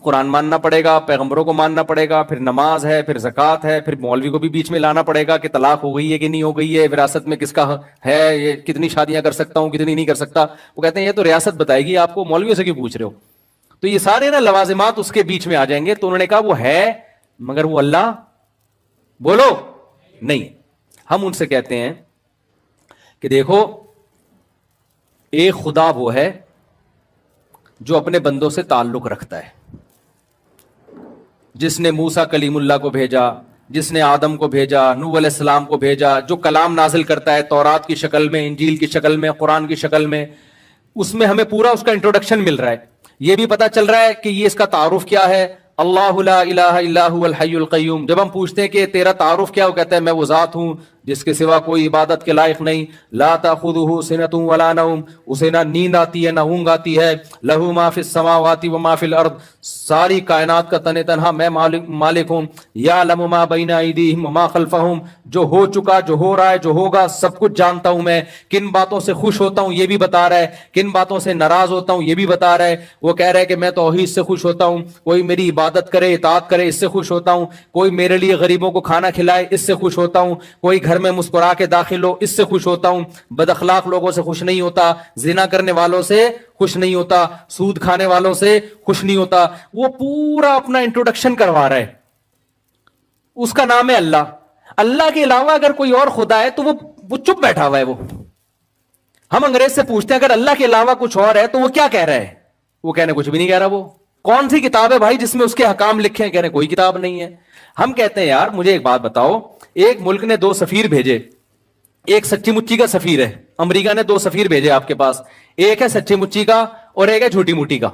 قرآن ماننا پڑے گا, پیغمبروں کو ماننا پڑے گا, پھر نماز ہے, پھر زکوٰۃ ہے, پھر مولوی کو بھی بیچ میں لانا پڑے گا کہ طلاق ہو گئی ہے کہ نہیں ہو گئی ہے, وراثت میں کس کا ہے, یہ کتنی شادیاں کر سکتا ہوں, کتنی نہیں کر سکتا. وہ کہتے ہیں یہ تو ریاست بتائے گی آپ کو, مولویوں سے کیوں پوچھ رہے ہو؟ تو یہ سارے نا لوازمات اس کے بیچ میں آ جائیں گے. تو انہوں نے کہا وہ ہے مگر وہ اللہ بولو نہیں. ہم ان سے کہتے ہیں کہ دیکھو ایک خدا وہ ہے جو اپنے بندوں سے تعلق رکھتا ہے, جس نے موسیٰ کلیم اللہ کو بھیجا, جس نے آدم کو بھیجا, نوح علیہ السلام کو بھیجا, جو کلام نازل کرتا ہے تورات کی شکل میں, انجیل کی شکل میں, قرآن کی شکل میں. اس میں ہمیں پورا اس کا انٹروڈکشن مل رہا ہے. یہ بھی پتا چل رہا ہے کہ یہ اس کا تعارف کیا ہے, اللہ لا الہ الا هو الحی القیوم. جب ہم پوچھتے ہیں کہ تیرا تعارف کیا, وہ کہتا ہے میں وہ ذات ہوں جس کے سوا کوئی عبادت کے لائق نہیں. لا تاخذہ سنۃ ولا نوم, اسے نہ نیند آتی ہے نہ اونگ آتی ہے. لہ ما فی السماوات و ما فی الارض, ساری کائنات کا تن تنہا میں مالک ہوں. یعلم ما بین ایدیہم وما خلفہم, جو ہو چکا, جو ہو رہا ہے, جو ہوگا, سب کچھ جانتا ہوں میں. کن باتوں سے خوش ہوتا ہوں یہ بھی بتا رہا ہے, کن باتوں سے ناراض ہوتا ہوں یہ بھی بتا رہا ہے. وہ کہہ رہا ہے کہ میں توحید سے خوش ہوتا ہوں, کوئی میری عبادت کرے, اطاعت کرے, اس سے خوش ہوتا ہوں. کوئی میرے لیے غریبوں کو کھانا کھلائے, اس سے خوش ہوتا ہوں. کوئی گھر گھر میں مسکرا کے داخل ہو اس سے خوش ہوتا ہوں, بد اخلاق لوگوں سے خوش نہیں ہوتا, زنا کرنے والوں سے خوش نہیں ہوتا, سود کھانے والوں سے خوش نہیں ہوتا. وہ پورا اپنا انٹروڈکشن کروا رہا ہے. اس کا نام ہے اللہ. اللہ کے علاوہ اگر کوئی اور خدا ہے تو وہ چپ بیٹھا ہوا ہے. ہم انگریز سے پوچھتے ہیں اگر اللہ کے علاوہ کچھ اور ہے تو وہ کیا کہہ رہا ہے؟ وہ کہنے کچھ بھی نہیں کہہ رہا. وہ کون سی کتاب ہے بھائی جس میں اس کے حکام لکھے ہیں؟ کہنے کوئی کتاب نہیں ہے. ہم کہتے ہیں یار مجھے ایک بات بتاؤ, ایک ملک نے 2 سفیر بھیجے, ایک سچی مچی کا سفیر ہے. امریکہ نے 2 سفیر بھیجے آپ کے پاس, ایک ہے سچی مچی کا اور ایک ہے جھوٹی موٹی کا.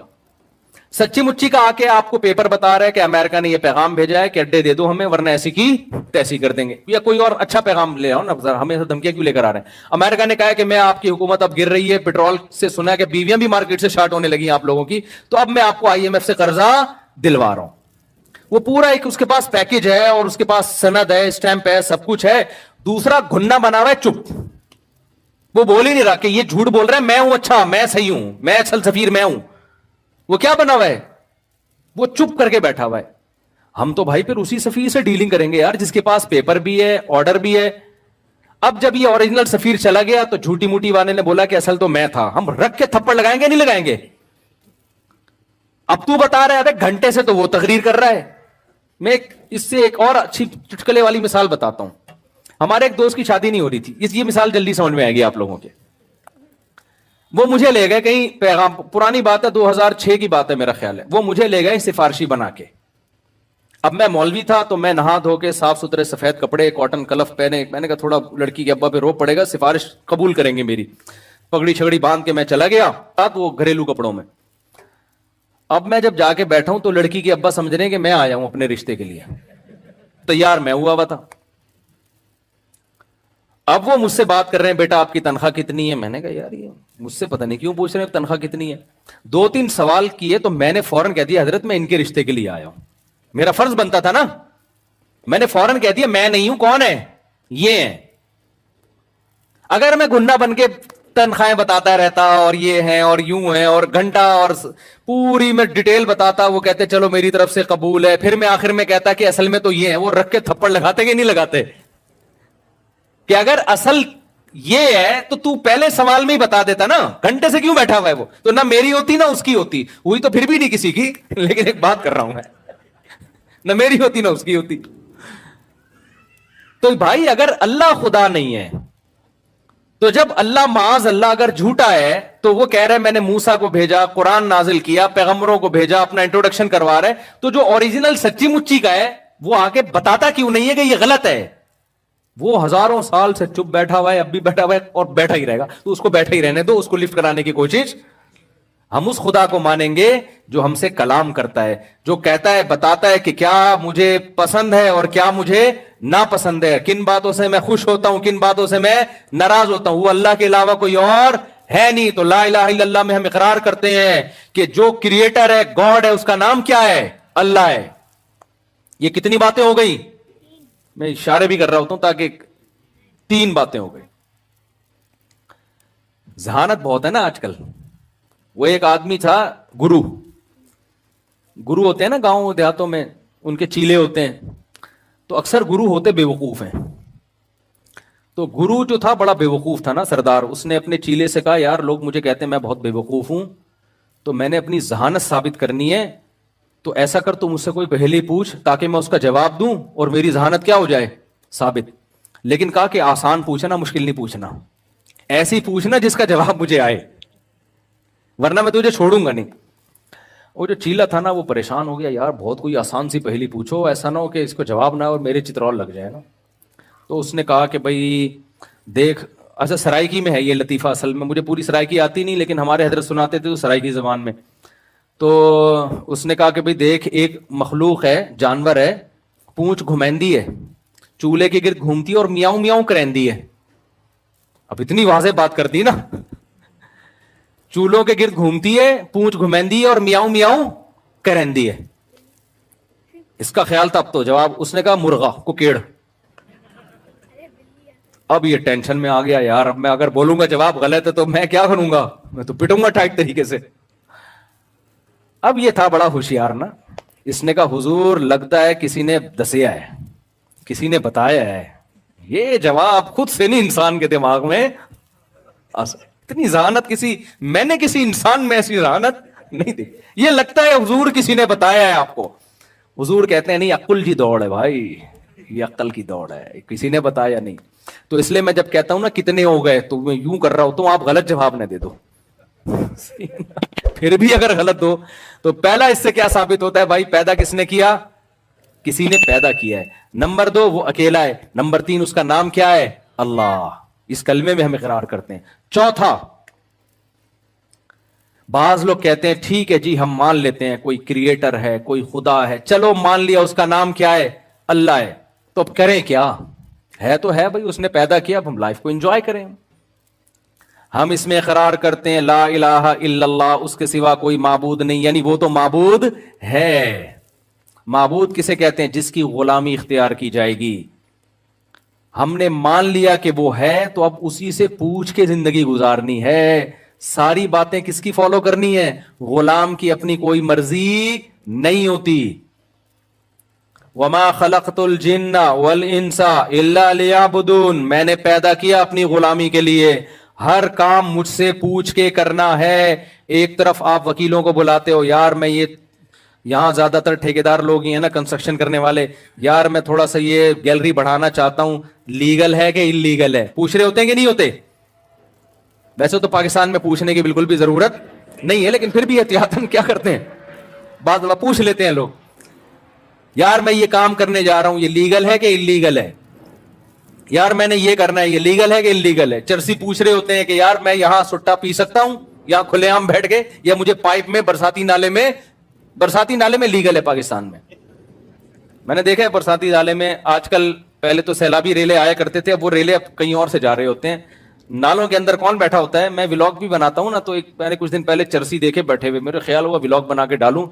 سچی مچی کا آ کے آپ کو پیپر بتا رہا ہے کہ امریکہ نے یہ پیغام بھیجا ہے کہ اڈے دے دو ہمیں ورنہ ایسی کی تیسی کر دیں گے, یا کوئی اور اچھا پیغام لے آؤ نا, ہمیں دھمکیاں کیوں لے کر آ رہے ہیں؟ امریکہ نے کہا ہے کہ میں آپ کی حکومت اب گر رہی ہے, پیٹرول سے سنا ہے کہ بیویاں بھی مارکیٹ سے شارٹ ہونے لگی آپ لوگوں کی, تو اب میں آپ کو IMF سے قرضہ دلوا رہا ہوں. وہ پورا ایک اس کے پاس پیکج ہے اور اس کے پاس سند ہے, اسٹیمپ ہے, سب کچھ ہے. دوسرا گھننا بنا ہوا ہے چپ, وہ بول ہی نہیں رہا کہ یہ جھوٹ بول رہا ہے, میں ہوں اچھا, میں صحیح ہوں, میں اصل سفیر میں ہوں. وہ کیا بنا ہوا ہے؟ وہ چپ کر کے بیٹھا ہوا ہے. ہم تو بھائی پھر اسی سفیر سے ڈیلنگ کریں گے یار جس کے پاس پیپر بھی ہے, آرڈر بھی ہے. اب جب یہ اوریجنل سفیر چلا گیا تو جھوٹی موٹی والے نے بولا کہ اصل تو میں تھا. ہم رکھ کے تھپڑ لگائیں گے نہیں لگائیں گے؟ اب تو بتا رہا ہے گھنٹے سے تو وہ تقریر کر رہا ہے. میں اس سے ایک اور اچھی چٹکلے والی مثال بتاتا ہوں. ہمارے ایک دوست کی شادی نہیں ہو رہی تھی, یہ مثال جلدی سمجھ میں آئے گی آپ لوگوں کے. وہ مجھے لے گئے کہیں پیغام, پرانی بات ہے 2006 کی بات ہے میرا خیال ہے, وہ مجھے لے گئے سفارشی بنا کے. اب میں مولوی تھا تو میں نہا دھو کے صاف ستھرے سفید کپڑے کاٹن کلف پہنے, میں نے کہا تھوڑا لڑکی کے ابا پہ رو پڑے گا, سفارش قبول کریں گے میری. پگڑی چھگڑی باندھ کے میں چلا گیا وہ گھریلو کپڑوں میں. اب میں جب جا کے بیٹھا ہوں تو لڑکی کے ابا سمجھ رہے ہیں کہ میں آیا ہوں اپنے رشتے کے لیے, تیار میں ہوا تھا. اب وہ مجھ سے بات کر رہے ہیں, بیٹا آپ کی تنخواہ کتنی ہے؟ میں نے کہا یار یہ مجھ سے پتہ نہیں کیوں پوچھ رہے ہیں تنخواہ کتنی ہے. 2-3 سوال کیے تو میں نے فوراً کہہ دیا حضرت میں ان کے رشتے کے لیے آیا ہوں. میرا فرض بنتا تھا نا, میں نے فوراً کہہ دیا میں نہیں ہوں, کون ہے یہ ہیں. اگر میں گنڈا بن کے تنخواہیں بتاتا رہتا اور یہ ہیں اور یوں ہیں اور گھنٹہ اور پوری میں ڈیٹیل بتاتا, وہ کہتے چلو میری طرف سے قبول ہے, پھر میں آخر میں کہتا کہ اصل میں تو یہ ہے, وہ رکھ کے تھپڑ لگاتے کہ نہیں لگاتے کہ اگر اصل یہ ہے تو پہلے سوال میں ہی بتا دیتا نا, گھنٹے سے کیوں بیٹھا ہوا ہے وہ, تو نہ میری ہوتی نہ اس کی ہوتی, ہوئی تو پھر بھی نہیں کسی کی, لیکن ایک بات کر رہا ہوں میں, نہ میری ہوتی نہ اس کی ہوتی. تو بھائی اگر اللہ خدا نہیں ہے تو جب اللہ معاذ اللہ اگر جھوٹا ہے تو وہ کہہ رہا ہے میں نے موسیٰ کو بھیجا, قرآن نازل کیا, پیغمبروں کو بھیجا, اپنا انٹروڈکشن کروا رہا ہے, تو جو اوریجنل سچی مچی کا ہے وہ آ کے بتاتا کیوں نہیں ہے کہ یہ غلط ہے؟ وہ ہزاروں سال سے چپ بیٹھا ہوا ہے, اب بھی بیٹھا ہوا ہے اور بیٹھا ہی رہے گا, تو اس کو بیٹھا ہی رہنے دو, اس کو لفٹ کرانے کی کوشش. ہم اس خدا کو مانیں گے جو ہم سے کلام کرتا ہے, جو کہتا ہے بتاتا ہے کہ کیا مجھے پسند ہے اور کیا مجھے ناپسند ہے, کن باتوں سے میں خوش ہوتا ہوں, کن باتوں سے میں ناراض ہوتا ہوں. وہ اللہ کے علاوہ کوئی اور ہے نہیں. تو لا الہ الا اللہ میں ہم اقرار کرتے ہیں کہ جو کریٹر ہے, گاڈ ہے, اس کا نام کیا ہے؟ اللہ ہے. یہ کتنی باتیں ہو گئی؟ میں اشارے بھی کر رہا ہوتا ہوں تاکہ 3 باتیں ہو گئی. ذہانت بہت ہے نا آج کل. وہ ایک آدمی تھا گرو ہوتے ہیں نا گاؤں دیہاتوں میں, ان کے چیلے ہوتے ہیں, تو اکثر گرو ہوتے بے وقوف ہیں. تو گرو جو تھا بڑا بے وقوف تھا نا سردار, اس نے اپنے چیلے سے کہا یار لوگ مجھے کہتے ہیں میں بہت بے وقوف ہوں, تو میں نے اپنی ذہانت ثابت کرنی ہے, تو ایسا کر تو مجھ سے کوئی پہلی پوچھ تاکہ میں اس کا جواب دوں اور میری ذہانت کیا ہو جائے؟ ثابت. لیکن کہا کہ آسان پوچھنا, مشکل نہیں پوچھنا, ایسی پوچھنا جس کا جواب مجھے آئے, ورنہ میں تجھے چھوڑوں گا نہیں. وہ جو چیلا تھا نا وہ پریشان ہو گیا, یار بہت کوئی آسان سی پہلی پوچھو, ایسا نہ ہو کہ اس کو جواب نہ اور میرے چترول لگ جائے نا. تو اس نے کہا کہ بھائی دیکھ, اچھا سرائکی میں ہے یہ لطیفہ, اصل میں مجھے پوری سرائکی آتی نہیں لیکن ہمارے حضرت سناتے تھے تو سرائکی زبان میں. تو اس نے کہا کہ بھائی دیکھ ایک مخلوق ہے, جانور ہے, پونچھ گھمیندی ہے, چولہے کے گرد گھومتی ہے اور میاؤں میاؤں کرندی ہے. اب اتنی واضح بات کر دی نا, چولہوں کے گرد گھومتی ہے, پونچھ گھمیندی ہے اور میاؤں میاؤں کرندی ہے. اس کا خیال تھا. اب تو جواب اس نے کہا مرغا کوکیڑ. اب یہ ٹینشن میں آ گیا, یار اب میں اگر بولوں گا جواب غلط ہے تو میں کیا کروں گا, میں تو پٹوں گا ٹائٹ طریقے سے. اب یہ تھا بڑا ہوشیار نا, اس نے کہا حضور لگتا ہے کسی نے دسیا ہے, کسی نے بتایا ہے, یہ جواب خود سے نہیں انسان کے دماغ میں اتنی ذہانت میں نے کسی انسان میں ایسی ذہانت نہیں دیکھی. یہ لگتا ہے حضور کسی نے بتایا ہے آپ کو. حضور کہتے ہیں نہیں، عقل کی دوڑ ہے بھائی، یہ عقل کی دوڑ ہے، کسی نے بتایا نہیں. تو اس لیے میں جب کہتا ہوں نا کتنے ہو گئے تو میں یوں کر رہا ہوتا ہوں، آپ غلط جواب نہ دے دو. پھر بھی اگر غلط ہو تو پہلا اس سے کیا ثابت ہوتا ہے بھائی، پیدا کس نے کیا؟ کسی نے پیدا کیا ہے. نمبر 2 وہ اکیلا ہے. نمبر 3 اس کا نام کیا ہے؟ اللہ. اس کلمے میں ہم اقرار کرتے ہیں. چوتھا، بعض لوگ کہتے ہیں ٹھیک ہے جی ہم مان لیتے ہیں کوئی کریٹر ہے، کوئی خدا ہے، چلو مان لیا، اس کا نام کیا ہے؟ اللہ ہے. تو اب کریں کیا؟ ہے تو ہے بھائی، اس نے پیدا کیا، اب ہم لائف کو انجوائے کریں. ہم اس میں اقرار کرتے ہیں لا الہ الا اللہ، اس کے سوا کوئی معبود نہیں، یعنی وہ تو معبود ہے. معبود کسے کہتے ہیں؟ جس کی غلامی اختیار کی جائے گی. ہم نے مان لیا کہ وہ ہے تو اب اسی سے پوچھ کے زندگی گزارنی ہے. ساری باتیں کس کی فالو کرنی ہے؟ غلام کی. اپنی کوئی مرضی نہیں ہوتی. وما خلقت الجن والانس الا ليعبدون، میں نے پیدا کیا اپنی غلامی کے لیے. ہر کام مجھ سے پوچھ کے کرنا ہے. ایک طرف آپ وکیلوں کو بلاتے ہو، یار میں یہاں زیادہ تر ٹھیکیدار لوگ ہی ہیں نا، کنسٹرکشن کرنے والے، یار میں تھوڑا سا یہ گیلری بڑھانا چاہتا ہوں، لیگل ہے کہ ان لیگل ہے؟ پوچھ رہے ہوتے ہیں کہ نہیں ہوتے؟ ویسے تو پاکستان میں پوچھنے کی بالکل بھی ضرورت نہیں ہے، لیکن پھر بھی احتیاطاً کیا کرتے ہیں، بعض دفعہ پوچھ لیتے ہیں لوگ، یار میں یہ کام کرنے جا رہا ہوں، یہ لیگل ہے کہ ان لیگل ہے؟ یار میں نے یہ کرنا ہے، یہ لیگل ہے کہ ان لیگل ہے؟ چرسی پوچھ رہے ہوتے ہیں کہ یار میں یہاں سٹا پی سکتا ہوں یا کھلے عام بیٹھ کے، یا مجھے پائپ میں برساتی نالے میں لیگل ہے پاکستان میں؟ میں نے دیکھا ہے برساتی نالے میں آج کل، پہلے تو سیلابی ریلے آیا کرتے تھے، اب وہ ریلے اب کہیں اور سے جا رہے ہوتے ہیں. نالوں کے اندر کون بیٹھا ہوتا ہے؟ میں ولاگ بھی بناتا ہوں نا، تو میں نے کچھ دن پہلے چرسی دیکھے بیٹھے ہوئے، میرے خیال ہوا ولاگ بنا کے ڈالوں،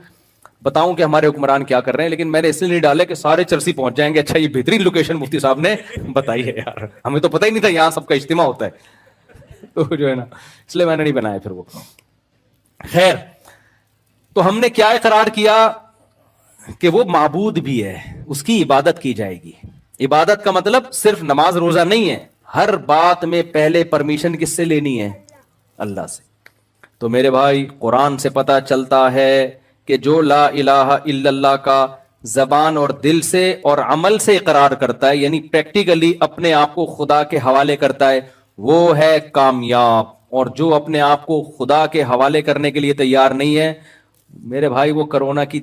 بتاؤں کہ ہمارے حکمران کیا کر رہے ہیں، لیکن میں نے اس لیے نہیں ڈالے کہ سارے چرسی پہنچ جائیں گے. اچھا یہ بہترین لوکیشن مفتی صاحب نے بتائی ہے، یار ہمیں تو پتہ ہی نہیں تھا یہاں سب کا اجتماع ہوتا ہے، تو جو ہے نا اس لیے میں نے نہیں بنایا پھر وہ. خیر، تو ہم نے کیا اقرار کیا کہ وہ معبود بھی ہے، اس کی عبادت کی جائے گی. عبادت کا مطلب صرف نماز روزہ نہیں ہے، ہر بات میں پہلے پرمیشن کس سے لینی ہے؟ اللہ سے. تو میرے بھائی قرآن سے پتہ چلتا ہے کہ جو لا الہ الا اللہ کا زبان اور دل سے اور عمل سے اقرار کرتا ہے، یعنی پریکٹیکلی اپنے آپ کو خدا کے حوالے کرتا ہے، وہ ہے کامیاب. اور جو اپنے آپ کو خدا کے حوالے کرنے کے لیے تیار نہیں ہے، میرے بھائی وہ کرونا کی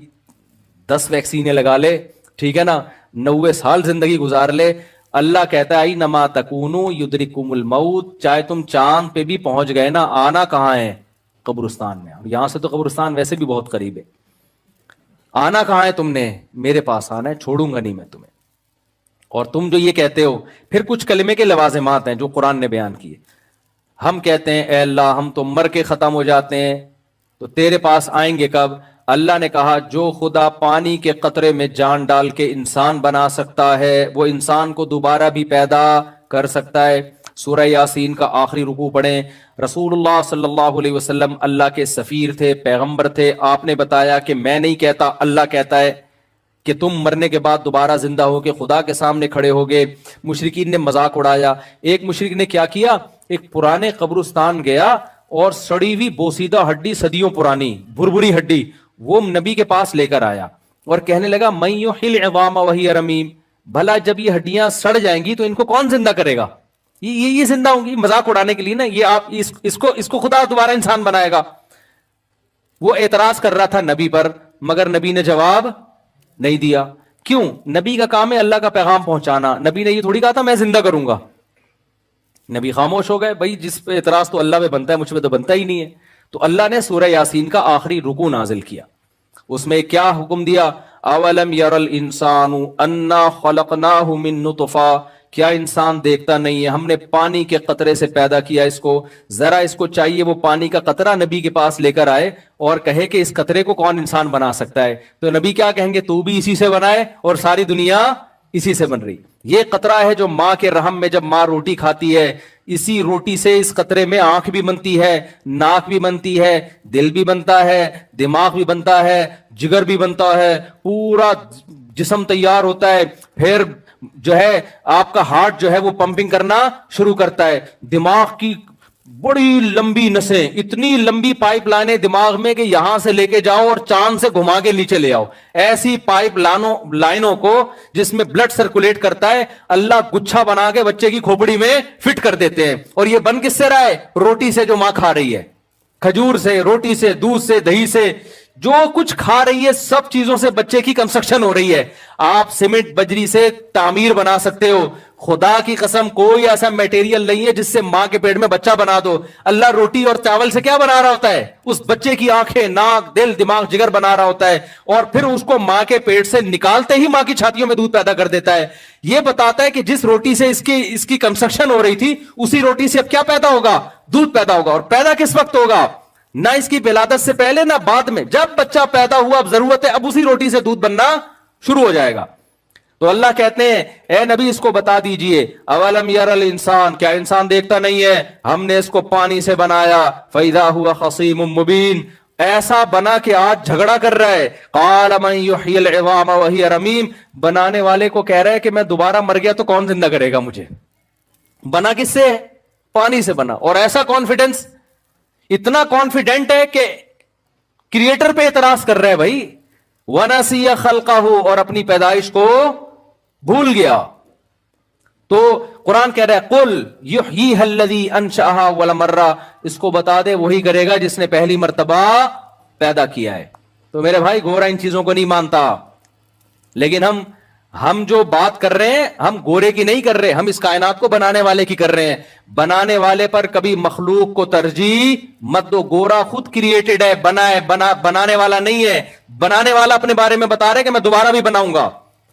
10 ویکسینیں لگا لے، ٹھیک ہے نا، 90 سال زندگی گزار لے، اللہ کہتا ہے اینما تکونوا یدرککم الموت، چاہے تم چاند پہ بھی پہنچ گئے نا، آنا کہاں ہے؟ قبرستان میں. یہاں سے تو قبرستان ویسے بھی بہت قریب ہے. آنا کہاں ہے تم نے؟ میرے پاس آنا ہے، چھوڑوں گا نہیں میں تمہیں. اور تم جو یہ کہتے ہو، پھر کچھ کلمے کے لوازمات ہیں جو قرآن نے بیان کیے. ہم کہتے ہیں اے اللہ ہم تو مر کے ختم ہو جاتے ہیں، تو تیرے پاس آئیں گے کب؟ اللہ نے کہا جو خدا پانی کے قطرے میں جان ڈال کے انسان بنا سکتا ہے، وہ انسان کو دوبارہ بھی پیدا کر سکتا ہے. سورہ یاسین کا آخری رکوع پڑھیں. رسول اللہ صلی اللہ علیہ وسلم اللہ کے سفیر تھے، پیغمبر تھے. آپ نے بتایا کہ میں نہیں کہتا، اللہ کہتا ہے کہ تم مرنے کے بعد دوبارہ زندہ ہو کے خدا کے سامنے کھڑے ہوگے. مشرکین نے مذاق اڑایا. ایک مشرک نے کیا کیا، ایک پرانے قبرستان گیا اور سڑی ہوئی بوسیدہ ہڈی، صدیوں پرانی بھربھری ہڈی، وہ نبی کے پاس لے کر آیا اور کہنے لگا من یحیی العظام وہی رمیم، بھلا جب یہ ہڈیاں سڑ جائیں گی تو ان کو کون زندہ کرے گا؟ یہ زندہ ہوں گی. مذاق اڑانے کے لیے نا، یہ آپ اس کو خدا دوبارہ انسان بنائے گا. وہ اعتراض کر رہا تھا نبی پر، مگر نبی نے جواب نہیں دیا. کیوں؟ نبی کا کام ہے اللہ کا پیغام پہنچانا. نبی نے یہ تھوڑی کہا تھا میں زندہ کروں گا. نبی خاموش ہو گئے. بھائی جس پہ اعتراض تو اللہ پہ بنتا ہے، مجھ پہ تو بنتا ہی نہیں ہے. تو اللہ نے سورہ یاسین کا آخری رکوع نازل کیا. اس میں کیا حکم دیا؟ اولم یر الانسان انا خلقناہ من نطفہ، کیا انسان دیکھتا نہیں ہے ہم نے پانی کے قطرے سے پیدا کیا اس کو. ذرا اس کو چاہیے وہ پانی کا قطرہ نبی کے پاس لے کر آئے اور کہے کہ اس قطرے کو کون انسان بنا سکتا ہے. تو نبی کیا کہیں گے؟ تو بھی اسی سے بنائے اور ساری دنیا اسی سے بن رہی. یہ قطرہ ہے جو ماں کے رحم میں جب ماں روٹی کھاتی ہے، اسی روٹی سے اس قطرے میں آنکھ بھی بنتی ہے، ناک بھی بنتی ہے، دل بھی بنتا ہے، دماغ بھی بنتا ہے، جگر بھی بنتا ہے، پورا جسم تیار ہوتا ہے. پھر جو ہے آپ کا ہارٹ جو ہے وہ پمپنگ کرنا شروع کرتا ہے. دماغ کی بڑی لمبی نسیں, اتنی لمبی پائپ لائنیں دماغ میں کہ یہاں سے لے کے جاؤ اور چاند سے گھما کے نیچے لے آؤ, ایسی پائپ لائنوں کو جس میں بلڈ سرکولیٹ کرتا ہے, اللہ گچھا بنا کے بچے کی کھوپڑی میں فٹ کر دیتے ہیں. اور یہ بن کس سے رہا ہے؟ روٹی سے جو ماں کھا رہی ہے, کھجور سے, روٹی سے, دودھ سے, دہی سے, جو کچھ کھا رہی ہے سب چیزوں سے بچے کی کنسٹرکشن ہو رہی ہے. آپ سیمنٹ بجری سے تعمیر بنا سکتے ہو, خدا کی قسم کوئی ایسا میٹیریل نہیں ہے جس سے ماں کے پیٹ میں بچہ بنا دو. اللہ روٹی اور چاول سے کیا بنا رہا ہوتا ہے؟ اس بچے کی آنکھیں, ناک, دل, دماغ, جگر بنا رہا ہوتا ہے, اور پھر اس کو ماں کے پیٹ سے نکالتے ہی ماں کی چھاتیوں میں دودھ پیدا کر دیتا ہے. یہ بتاتا ہے کہ جس روٹی سے اس کی کنسٹرکشن ہو رہی تھی, اسی روٹی سے اب کیا پیدا ہوگا؟ دودھ پیدا ہوگا. اور پیدا کس وقت ہوگا؟ نہ اس کی ولادت سے پہلے نہ بعد میں. جب بچہ پیدا ہوا اب ضرورت ہے, اب اسی روٹی سے دودھ بننا شروع ہو جائے گا. تو اللہ کہتے ہیں اے نبی اس کو بتا دیجئے, اولم یر الانسان, کیا انسان دیکھتا نہیں ہے ہم نے اس کو پانی سے بنایا, فاذا هو خصیم مبین, ایسا بنا کہ آج جھگڑا کر رہا ہے. قال من یحیی العظام وہی رمیم, بنانے والے کو کہہ رہا ہے کہ میں دوبارہ مر گیا تو کون زندہ کرے گا مجھے؟ بنا کس سے؟ پانی سے بنا. اور ایسا کانفیڈنس, اتنا کانفیڈنٹ ہے کہ کریٹر پہ اعتراض کر رہا ہے بھائی. وَنَسِيَ خَلْقَهُ, اور اپنی پیدائش کو بھول گیا. تو قرآن کہہ رہا ہے قُلْ يُحْيِيهَا الَّذِي أَنشَأَهَا أَوَّلَ مَرَّةٍ, اس کو بتا دے وہی کرے گا جس نے پہلی مرتبہ پیدا کیا ہے. تو میرے بھائی گورا ان چیزوں کو نہیں مانتا, لیکن ہم جو بات کر رہے ہیں ہم گورے کی نہیں کر رہے, ہم اس کائنات کو بنانے والے کی کر رہے ہیں. بنانے والے پر کبھی مخلوق کو ترجیح مت دو. گورا خود کریٹڈ ہے, بنانے والا نہیں ہے. بنانے والا اپنے بارے میں بتا رہے کہ میں دوبارہ بھی بناؤں گا,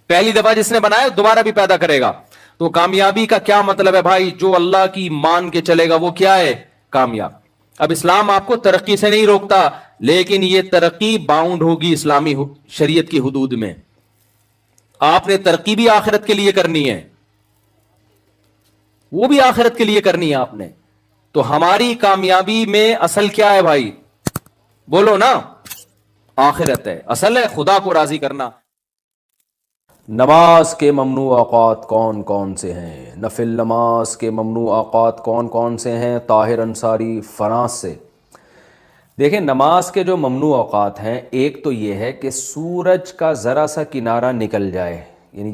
پہلی دفعہ جس نے بنایا دوبارہ بھی پیدا کرے گا. تو کامیابی کا کیا مطلب ہے بھائی؟ جو اللہ کی مان کے چلے گا وہ کیا ہے؟ کامیاب. اب اسلام آپ کو ترقی سے نہیں روکتا, لیکن یہ ترقی باؤنڈ ہوگی اسلامی شریعت کی حدود میں. آپ نے ترقی بھی آخرت کے لیے کرنی ہے, وہ بھی آخرت کے لیے کرنی ہے آپ نے. تو ہماری کامیابی میں اصل کیا ہے بھائی؟ بولو نا, آخرت ہے. اصل ہے خدا کو راضی کرنا. نماز کے ممنوع اوقات کون کون سے ہیں؟ نفل نماز کے ممنوع اوقات کون کون سے ہیں؟ طاہر انصاری فرانس سے. دیکھیں نماز کے جو ممنوع اوقات ہیں, ایک تو یہ ہے کہ سورج کا ذرا سا کنارہ نکل جائے, یعنی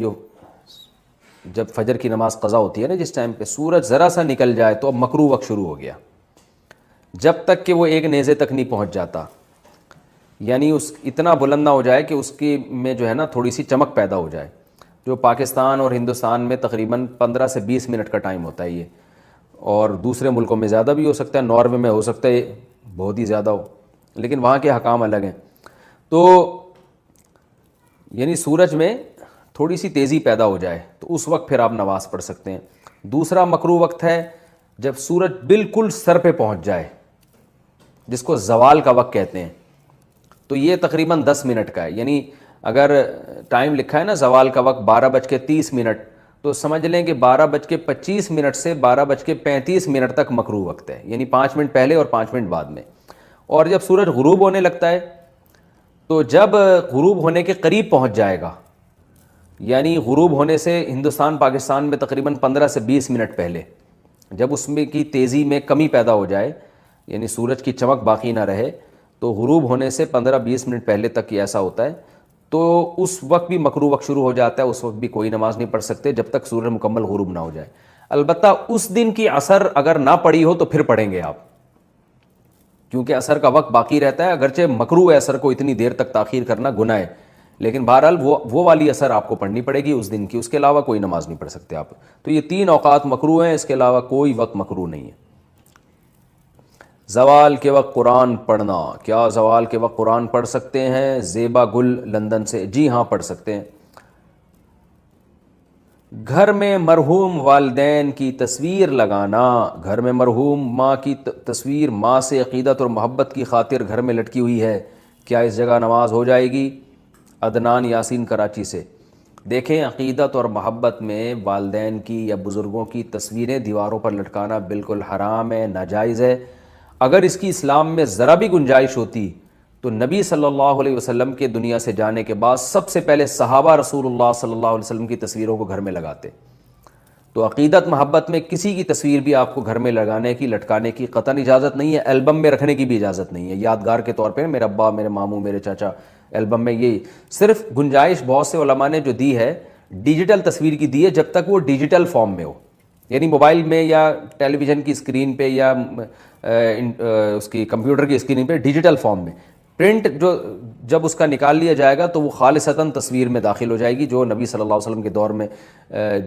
جب فجر کی نماز قضا ہوتی ہے نا, جس ٹائم پہ سورج ذرا سا نکل جائے تو اب مکروہ وقت شروع ہو گیا, جب تک کہ وہ ایک نیزے تک نہیں پہنچ جاتا, یعنی اتنا بلند نہ ہو جائے کہ اس کی میں جو ہے نا تھوڑی سی چمک پیدا ہو جائے. جو پاکستان اور ہندوستان میں تقریباً 15 سے 20 منٹ کا ٹائم ہوتا ہے یہ, اور دوسرے ملکوں میں زیادہ بھی ہو سکتا ہے, ناروے میں ہو سکتا ہے بہت ہی زیادہ ہو, لیکن وہاں کے حکام الگ ہیں. تو یعنی سورج میں تھوڑی سی تیزی پیدا ہو جائے تو اس وقت پھر آپ نماز پڑھ سکتے ہیں. دوسرا مکروہ وقت ہے جب سورج بالکل سر پہ پہنچ جائے, جس کو زوال کا وقت کہتے ہیں. تو یہ تقریباً 10 منٹ کا ہے, یعنی اگر ٹائم لکھا ہے نا زوال کا وقت 12:30, تو سمجھ لیں کہ 12:25 سے 12:35 تک مکروہ وقت ہے, یعنی 5 منٹ پہلے اور 5 منٹ بعد میں. اور جب سورج غروب ہونے لگتا ہے, تو جب غروب ہونے کے قریب پہنچ جائے گا, یعنی غروب ہونے سے ہندوستان پاکستان میں تقریباً 15 سے 20 منٹ پہلے, جب اس میں کی تیزی میں کمی پیدا ہو جائے, یعنی سورج کی چمک باقی نہ رہے, تو غروب ہونے سے 15-20 منٹ پہلے تک یہ ایسا ہوتا ہے, تو اس وقت بھی مکروہ وقت شروع ہو جاتا ہے. اس وقت بھی کوئی نماز نہیں پڑھ سکتے جب تک سورج مکمل غروب نہ ہو جائے. البتہ اس دن کی عصر اگر نہ پڑی ہو تو پھر پڑھیں گے آپ, کیونکہ عصر کا وقت باقی رہتا ہے. اگرچہ مکروہ ہے عصر کو اتنی دیر تک تاخیر کرنا, گناہ ہے, لیکن بہرحال وہ والی عصر آپ کو پڑھنی پڑے گی اس دن کی, اس کے علاوہ کوئی نماز نہیں پڑھ سکتے آپ. تو یہ 3 اوقات مکروہ ہیں, اس کے علاوہ کوئی وقت مکروہ نہیں ہے. زوال کے وقت قرآن پڑھنا, کیا زوال کے وقت قرآن پڑھ سکتے ہیں؟ زیبا گل لندن سے, جی ہاں پڑھ سکتے ہیں. گھر میں مرحوم والدین کی تصویر لگانا, گھر میں مرحوم ماں کی تصویر ماں سے عقیدت اور محبت کی خاطر گھر میں لٹکی ہوئی ہے, کیا اس جگہ نماز ہو جائے گی؟ عدنان یاسین کراچی سے. دیکھیں عقیدت اور محبت میں والدین کی یا بزرگوں کی تصویریں دیواروں پر لٹکانا بالکل حرام ہے, ناجائز ہے. اگر اس کی اسلام میں ذرا بھی گنجائش ہوتی تو نبی صلی اللہ علیہ وسلم کے دنیا سے جانے کے بعد سب سے پہلے صحابہ رسول اللہ صلی اللہ علیہ وسلم کی تصویروں کو گھر میں لگاتے. تو عقیدت محبت میں کسی کی تصویر بھی آپ کو گھر میں لگانے کی لٹکانے کی قطعاً اجازت نہیں ہے، البم میں رکھنے کی بھی اجازت نہیں ہے، یادگار کے طور پہ. میرے ابا، میرے ماموں، میرے چاچا البم میں، یہ صرف گنجائش بہت سے علماء نے جو دی ہے ڈیجیٹل تصویر کی دی ہے، جب تک وہ ڈیجیٹل فارم میں ہو، یعنی موبائل میں یا ٹیلی ویژن کی اسکرین پہ یا اس کی کمپیوٹر کی اسکرین پہ ڈیجیٹل فارم میں. پرنٹ جو جب اس کا نکال لیا جائے گا تو وہ خالصتاً تصویر میں داخل ہو جائے گی، جو نبی صلی اللہ علیہ وسلم کے دور میں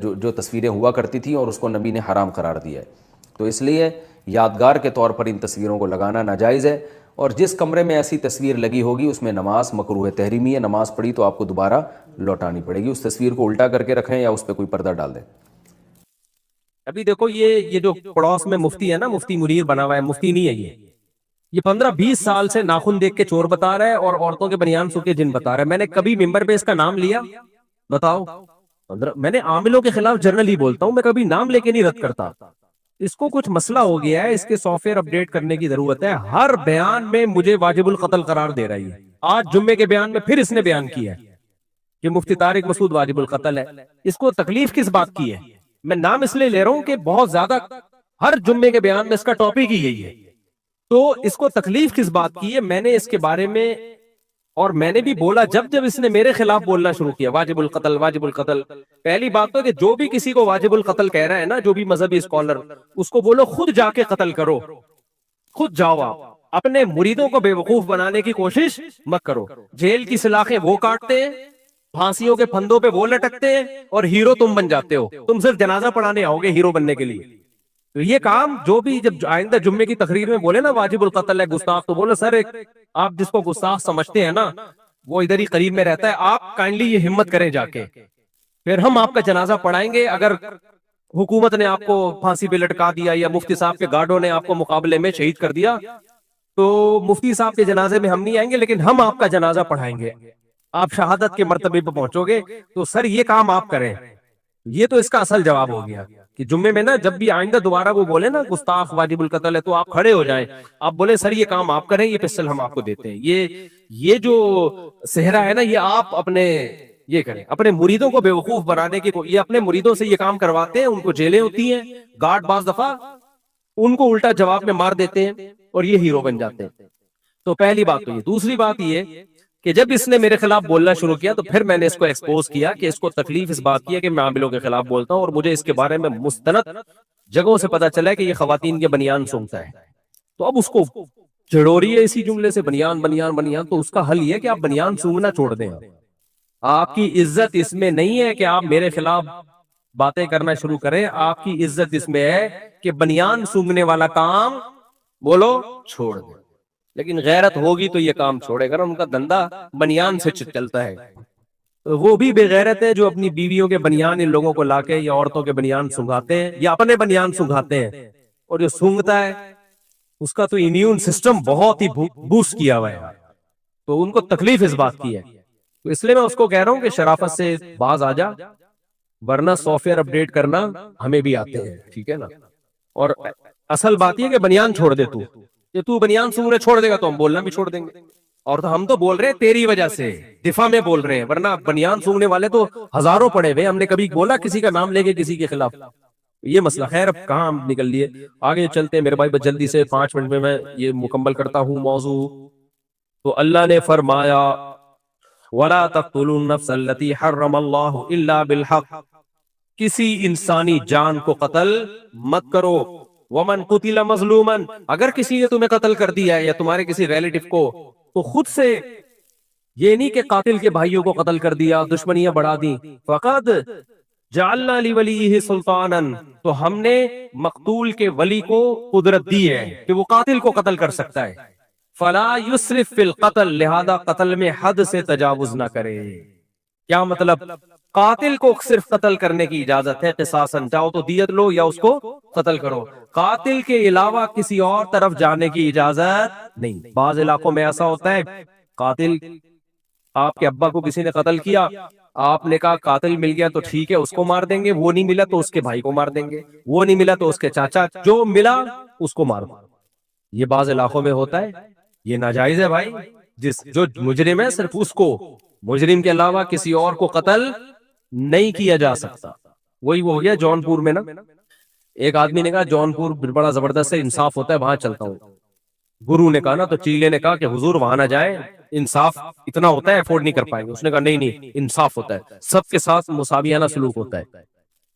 جو تصویریں ہوا کرتی تھیں، اور اس کو نبی نے حرام قرار دیا ہے. تو اس لیے یادگار کے طور پر ان تصویروں کو لگانا ناجائز ہے. اور جس کمرے میں ایسی تصویر لگی ہوگی اس میں نماز مکروہ تحریمی ہے، نماز پڑھی تو آپ کو دوبارہ لوٹانی پڑے گی. اس تصویر کو الٹا کر کے رکھیں یا اس پہ کوئی پردہ ڈال دیں. ابھی دیکھو یہ جو پڑوس میں مفتی ہے نا، مفتی منیر بنا ہوا ہے، مفتی نہیں ہے یہ 15-20 سال سے ناخن دیکھ کے چور بتا رہا ہے اور عورتوں کے بنیان سو کے جن بتا رہا ہے. میں نے کبھی ممبر پہ اس کا نام لیا؟ بتاؤ. میں نے عاملوں کے خلاف جرنلی بولتا ہوں، میں کبھی نام لے کے نہیں رد کرتا. اس کو کچھ مسئلہ ہو گیا ہے، اس کے سافٹ ویئر اپڈیٹ کرنے کی ضرورت ہے. ہر بیان میں مجھے واجب القتل قرار دے رہی ہے. آج جمعے کے بیان میں پھر اس نے بیان کیا ہے کہ مفتی طارق مسعود واجب القتل ہے. اس کو تکلیف کس بات کی ہے؟ میں نام اس لیے لے رہا ہوں کہ بہت زیادہ ہر جمعے کے بیان میں اس کا ٹاپک ہی یہی ہے. تو اس کو تکلیف کس بات کی ہے؟ میں نے اس کے بارے میں، اور میں نے بھی بولا جب اس نے میرے خلاف بولنا شروع کیا واجب القتل واجب القتل. پہلی بات تو کہ جو بھی کسی کو واجب القتل کہہ رہا ہے نا، جو بھی مذہبی اسکالر، اس کو بولو خود جا کے قتل کرو، خود جاؤ. آپ اپنے مریدوں کو بے وقوف بنانے کی کوشش مت کرو. جیل کی سلاخیں وہ کاٹتے ہیں، پھانسیوں کے پھندوں پہ وہ لٹکتے ہیں، اور ہیرو تم بن جاتے ہو. تم صرف جنازہ پڑھانے آؤ گے ہیرو بننے کے لیے. تو یہ کام جو بھی جب آئندہ جمعے کی تقریر میں بولے نا واجب القتل ہے گستاخ، تو بولو سر آپ جس کو گستاخ سمجھتے ہیں نا وہ ادھر ہی قریب میں رہتا ہے، آپ کائنڈلی یہ ہمت کریں جا کے، پھر ہم آپ کا جنازہ پڑھائیں گے. اگر حکومت نے آپ کو پھانسی پہ لٹکا دیا یا مفتی صاحب کے گارڈوں نے آپ کو مقابلے میں شہید کر دیا، تو مفتی صاحب کے جنازے میں ہم نہیں آئیں گے، لیکن ہم آپ کا جنازہ پڑھائیں گے. آپ شہادت کے مرتبے پہ پہنچو گے. تو سر یہ کام آپ کریں. یہ تو اس کا اصل جواب ہو گیا کہ جمعے میں نا جب بھی آئندہ دوبارہ وہ بولے نا گستاخ واجب القتل ہے، تو آپ کھڑے ہو جائیں، آپ بولے سر یہ کام آپ کریں، یہ پسٹل ہم آپ کو دیتے ہیں. یہ جو صحرا ہے نا، یہ آپ اپنے یہ کریں، اپنے مریدوں کو بے وقوف بنانے کی. یہ اپنے مریدوں سے یہ کام کرواتے ہیں، ان کو جیلیں ہوتی ہیں، گارڈ بعض دفعہ ان کو الٹا جواب میں مار دیتے ہیں اور یہ ہیرو بن جاتے ہیں. تو پہلی بات تو یہ. دوسری بات یہ کہ جب اس نے میرے خلاف بولنا شروع کیا تو پھر میں نے اس کو ایکسپوز کیا کہ اس کو تکلیف اس بات کی ہے کہ میں عاملوں کے خلاف بولتا ہوں، اور مجھے اس کے بارے میں مستند جگہوں سے پتا چلا ہے کہ یہ خواتین کے بنیان سونگتا ہے. تو اب اس کو چڑھو رہی ہے اسی جملے سے، بنیان بنیان بنیان. تو اس کا حل یہ ہے کہ آپ بنیان سونگنا چھوڑ دیں. آپ کی عزت اس میں نہیں ہے کہ آپ میرے خلاف باتیں کرنا شروع کریں. آپ کی عزت اس میں ہے کہ بنیان سونگنے والا کام بولو چھوڑ دیں. لیکن غیرت ہوگی تو یہ کام چھوڑے گا. ان کا دھندا بنیان سے چلتا ہے. وہ بھی بے غیرت ہے جو اپنی بیویوں کے بنیان ان لوگوں کو لا کے یا عورتوں کے بنیان سونگاتے ہیں یا اپنے بنیان سونگاتے ہیں. اور جو سونگتا ہے اس کا تو امیون سسٹم بہت ہی بوسٹ کیا ہوا ہے، تو ان کو تکلیف اس بات کی ہے. تو اس لیے میں اس کو کہہ رہا ہوں کہ شرافت سے باز آ جا، ورنہ سافٹ ویئر اپڈیٹ کرنا ہمیں بھی آتے ہیں، ٹھیک ہے نا. اور اصل بات یہ کہ بنیان چھوڑ دے. تو بنیان سونگنے چھوڑ دے گا تو ہم بولنا بھی چھوڑ دیں گے. اور تو ہم تو بول رہے ہیں تیری وجہ سے، دفاع میں بول رہے ہیں، ورنہ بنیان سونگنے والے تو ہزاروں پڑے ہوئے. ہم نے کبھی بولا کسی کا نام لے کے کسی کے خلاف؟ یہ مسئلہ. خیر اب کہاں ہم نکل لیے، آگے چلتے ہیں میرے بھائی. بس جلدی سے 5 منٹ میں یہ مکمل کرتا ہوں موضوع. تو اللہ نے فرمایا وَلَا تَقْتُلُوا النَّفْسَ الَّتِي حَرَّمَ اللَّهُ إِلَّا بِالْحَقِّ، کسی انسانی جان کو قتل مت کرو. وَمَنْ قُتِلَ مَظْلُومًا، اگر کسی نے تمہیں قتل کر دیا ہے یا تمہارے کسی ریلیٹو کو، تو خود سے یہ نہیں کہ قاتل کے بھائیوں کو قتل کر دیا، دشمنیاں بڑھا دی. فَقَدْ جَعَلْنَا لِوَلِيِّهِ سُلْطَانًا، تو ہم نے مقتول کے ولی کو قدرت دی ہے کہ وہ قاتل کو قتل کر سکتا ہے. فَلَا يُسْرِفْ فِي الْقَتْلِ، لہذا قتل میں حد سے تجاوز نہ کرے. کیا مطلب؟ قاتل کو صرف قتل کرنے کی اجازت ہے، قصاصاً، چاہو تو دیت لو یا اس کو قتل کرو. قاتل کے علاوہ کسی اور طرف جانے کی اجازت نہیں. بعض علاقوں میں ایسا ہوتا ہے قاتل، آپ کے ابا کو کسی نے قتل کیا، آپ نے کہا قاتل مل گیا تو ٹھیک ہے اس کو مار دیں گے، وہ نہیں ملا تو اس کے بھائی کو مار دیں گے، وہ نہیں ملا تو اس کے چاچا، جو ملا اس کو مار دو. یہ بعض علاقوں میں ہوتا ہے، یہ ناجائز ہے بھائی. جو مجرم ہے صرف اس کو، مجرم کے علاوہ کسی اور کو قتل نہیں کیا جا سکتا. وہی وہ ہو گیا جون پور میں نا، ایک آدمی نے کہا جون پور بڑا زبردست ہے، انصاف ہوتا ہے، وہاں چلتا ہوں. گرو نے کہا نا، تو چیلے نے کہا کہ حضور وہاں نہ جائیں، انصاف اتنا ہوتا ہے افورڈ نہیں کر پائیں گے. اس نے کہا نہیں نہیں، انصاف ہوتا ہے، سب کے ساتھ مساویانہ سلوک ہوتا ہے.